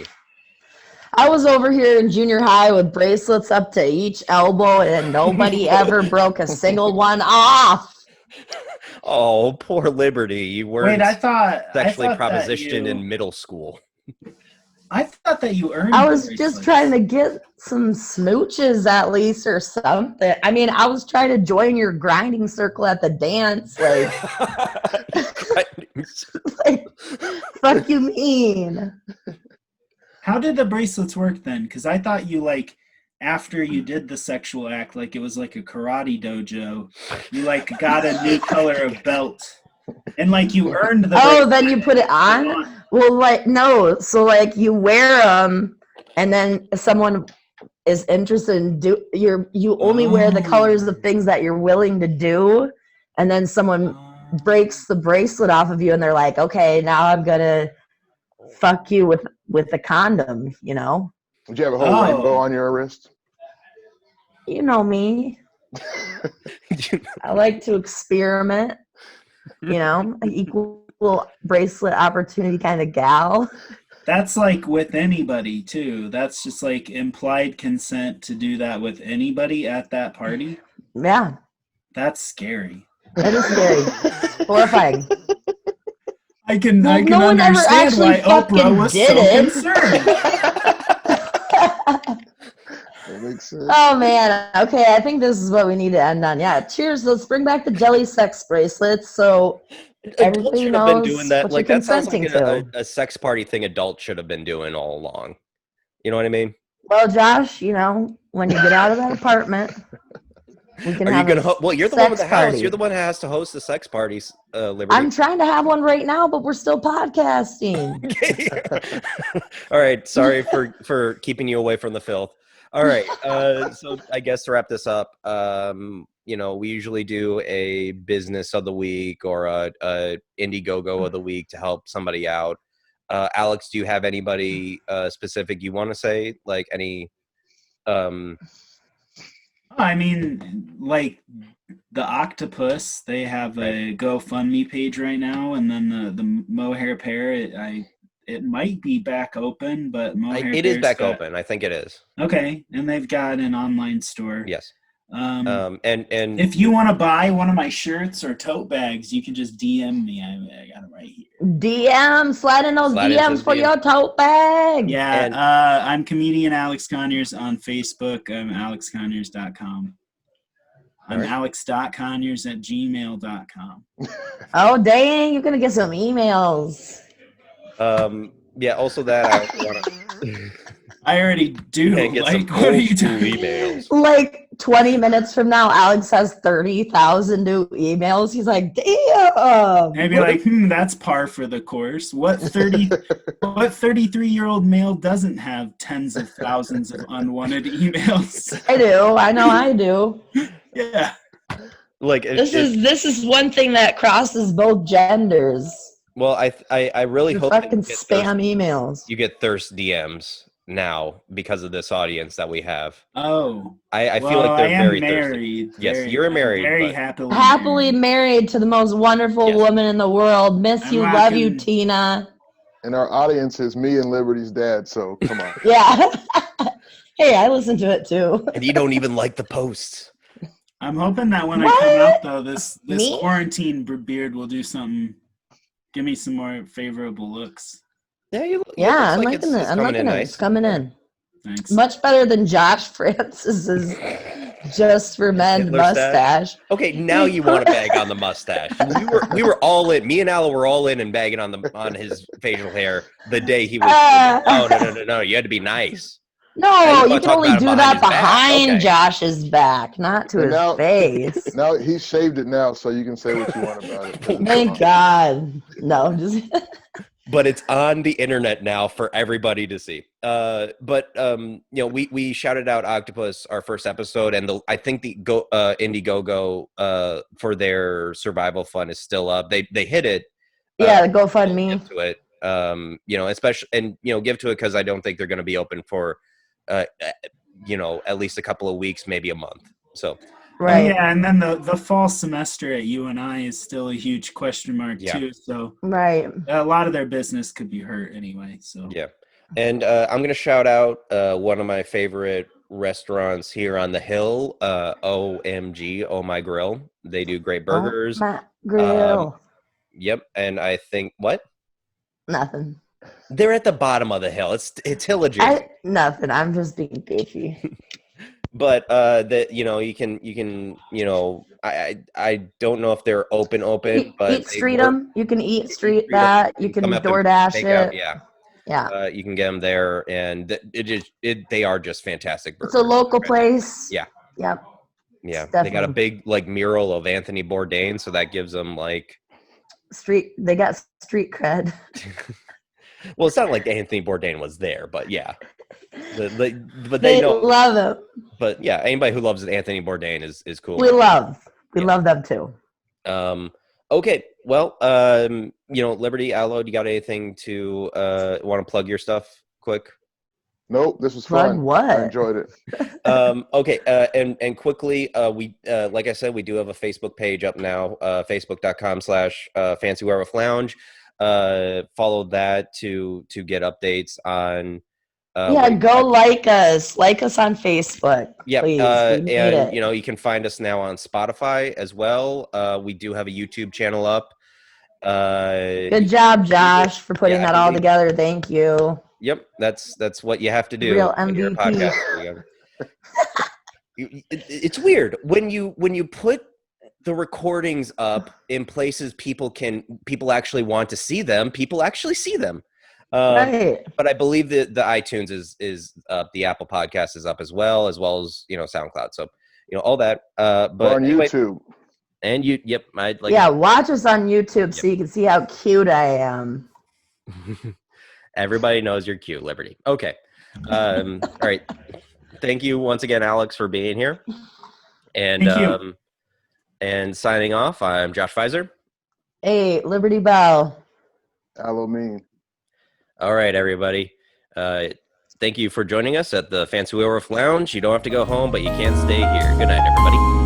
I was over here in junior high with bracelets up to each elbow, and nobody ever broke a single one off. Oh, poor Liberty. You weren't sexually propositioned you, in middle school. I thought that you earned I was just trying to get some smooches at least or something. I mean, I was trying to join your grinding circle at the dance. Like, like fuck you mean? How did the bracelets work then? Because I thought you like after you did the sexual act, like it was like a karate dojo. You like got a new color of belt, and like you earned the. Oh, then you put it on. Well, like no, so like you wear them, and then if someone is interested in you only wear the colors of things that you're willing to do, and then someone breaks the bracelet off of you, and they're like, okay, now I'm gonna fuck you with the condom, you know. Did you have a whole rainbow on your wrist? You know me. I like to experiment, you know, an equal bracelet opportunity kind of gal. That's like with anybody too. That's just like implied consent to do that with anybody at that party. Yeah. That's scary. That is scary. Horrifying. I can understand why Oprah was so concerned. That makes sense. Oh man. Okay, I think this is what we need to end on. Yeah. Cheers. Let's bring back the jelly sex bracelets. So adults should have been doing that. Like that sounds like a sex party thing adults should have been doing all along. You know what I mean? Well, Josh, you know, when you get out of that apartment, we can have well, you're the one with the house. Party. You're the one who has to host the sex parties, Liberty. I'm trying to have one right now, but we're still podcasting. All right. Sorry for keeping you away from the filth. All right. So I guess to wrap this up, you know, we usually do a business of the week or a Indiegogo of the week to help somebody out. Alex, do you have anybody specific you want to say? Like any I mean, like the Octopus, they have a GoFundMe page right now, and then the Mohair Pair, it might be back open, but it is back open. I think it is. Okay, and they've got an online store. Yes. And if you want to buy one of my shirts or tote bags, you can just DM me. I got it right here. Slide in those DMs for your tote bag. Yeah, I'm comedian Alex Conyers on Facebook. I'm alexconyers.com. I'm alex.conyers@gmail.com. Oh dang, you're gonna get some emails. Yeah. Also, that I want to. I already do. Like, what are you doing? Emails. Like 20 minutes from now, Alex has 30,000 new emails. He's like, damn. Maybe like, that's par for the course. What 33-year-old male doesn't have tens of thousands of unwanted emails? I do. I know I do. Yeah. Like this is one thing that crosses both genders. Well, I really hope fucking spam emails. You get thirst DMs. now because of this audience that we have. Oh, I well, feel like they're I am very married. thirsty. Yes, you're married, Very but happily married to the most wonderful Yes. woman in the world. Miss I'm you, not love you, gonna- Tina. And our audience is me and Liberty's dad, so come on. Yeah. Hey, I listen to it too. and you don't even like the posts. I'm hoping that when I What? come out, though, this Me? quarantine beard will do something. Give me some more favorable looks. Yeah, Yeah, I'm like liking it. it's I'm coming liking in it. nice. It's coming in. Thanks. Much better than Josh Francis's Just for Men Hitler stash. mustache. Okay, now you want to bag on the mustache. We were all in. Me and Al were all in and bagging on his facial hair the day he was. No. You had to be nice. Now No, you you wanna can talk only about him do behind that his back. behind Okay. Josh's back, not to And his now- face. Now he's shaved it now, so you can say what you want about it. 'cause it's Thank gone. God. No, just But it's on the internet now for everybody to see. We shouted out Octopus our first episode, and I think the Indiegogo for their survival fund is still up. They hit it. yeah, the GoFundMe. Give to it. Especially and give to it because I don't think they're going to be open for at least a couple of weeks, maybe a month. So Right. Yeah, and then the fall semester at UNI is still a huge question mark too. So Right. a lot of their business could be hurt anyway. So yeah, and I'm going to shout out one of my favorite restaurants here on the hill. OMG, Oh My Grill. They do great burgers. Oh, my grill. Yep, and I think what? Nothing. They're at the bottom of the hill. It's hill adjacent. Nothing. I'm just being goofy. But you can I don't know if they're open, but Eat street them. You can eat street them. that. You can come up and DoorDash take out, it. yeah. Yeah. You can get them there, and they are just fantastic burgers. It's a local place. Yeah. Yep. Yeah, Definitely. they got a big mural of Anthony Bourdain, so that gives them They got street cred. well, it's not like Anthony Bourdain was there, but yeah. But They know, love it. But yeah, anybody who loves Anthony Bourdain is cool. We love them too. Okay, well, Liberty, Allo, do you got anything to want to plug your stuff quick? Nope, this was Plug fun. what? I enjoyed it. Okay, and quickly, we like I said, we do have a Facebook page up now, facebook.com/Fancy Werewolf Lounge. Follow that to get updates on. Go like us on Facebook. Yeah, please. and it. You can find us now on Spotify as well. We do have a YouTube channel up. Good job, Josh, for putting that all together. Thank you. Yep, that's what you have to do. Real when you're a MVP. podcaster. It's weird when you put the recordings up in places people actually want to see them. People actually see them. Right. But I believe the iTunes is up. The Apple Podcast is up as well as SoundCloud. So all that. But Or on anyway, YouTube. and yep, I'd like. Yeah, watch us on YouTube so you can see how cute I am. Everybody knows you're cute, Liberty. Okay. All right. Thank you once again, Alex, for being here. And Thank you. And signing off, I'm Josh Pfizer. Hey, Liberty Bell. Allo mean. All right, everybody. Thank you for joining us at the Fancy Werewolf Lounge. You don't have to go home, but you can stay here. Good night, everybody.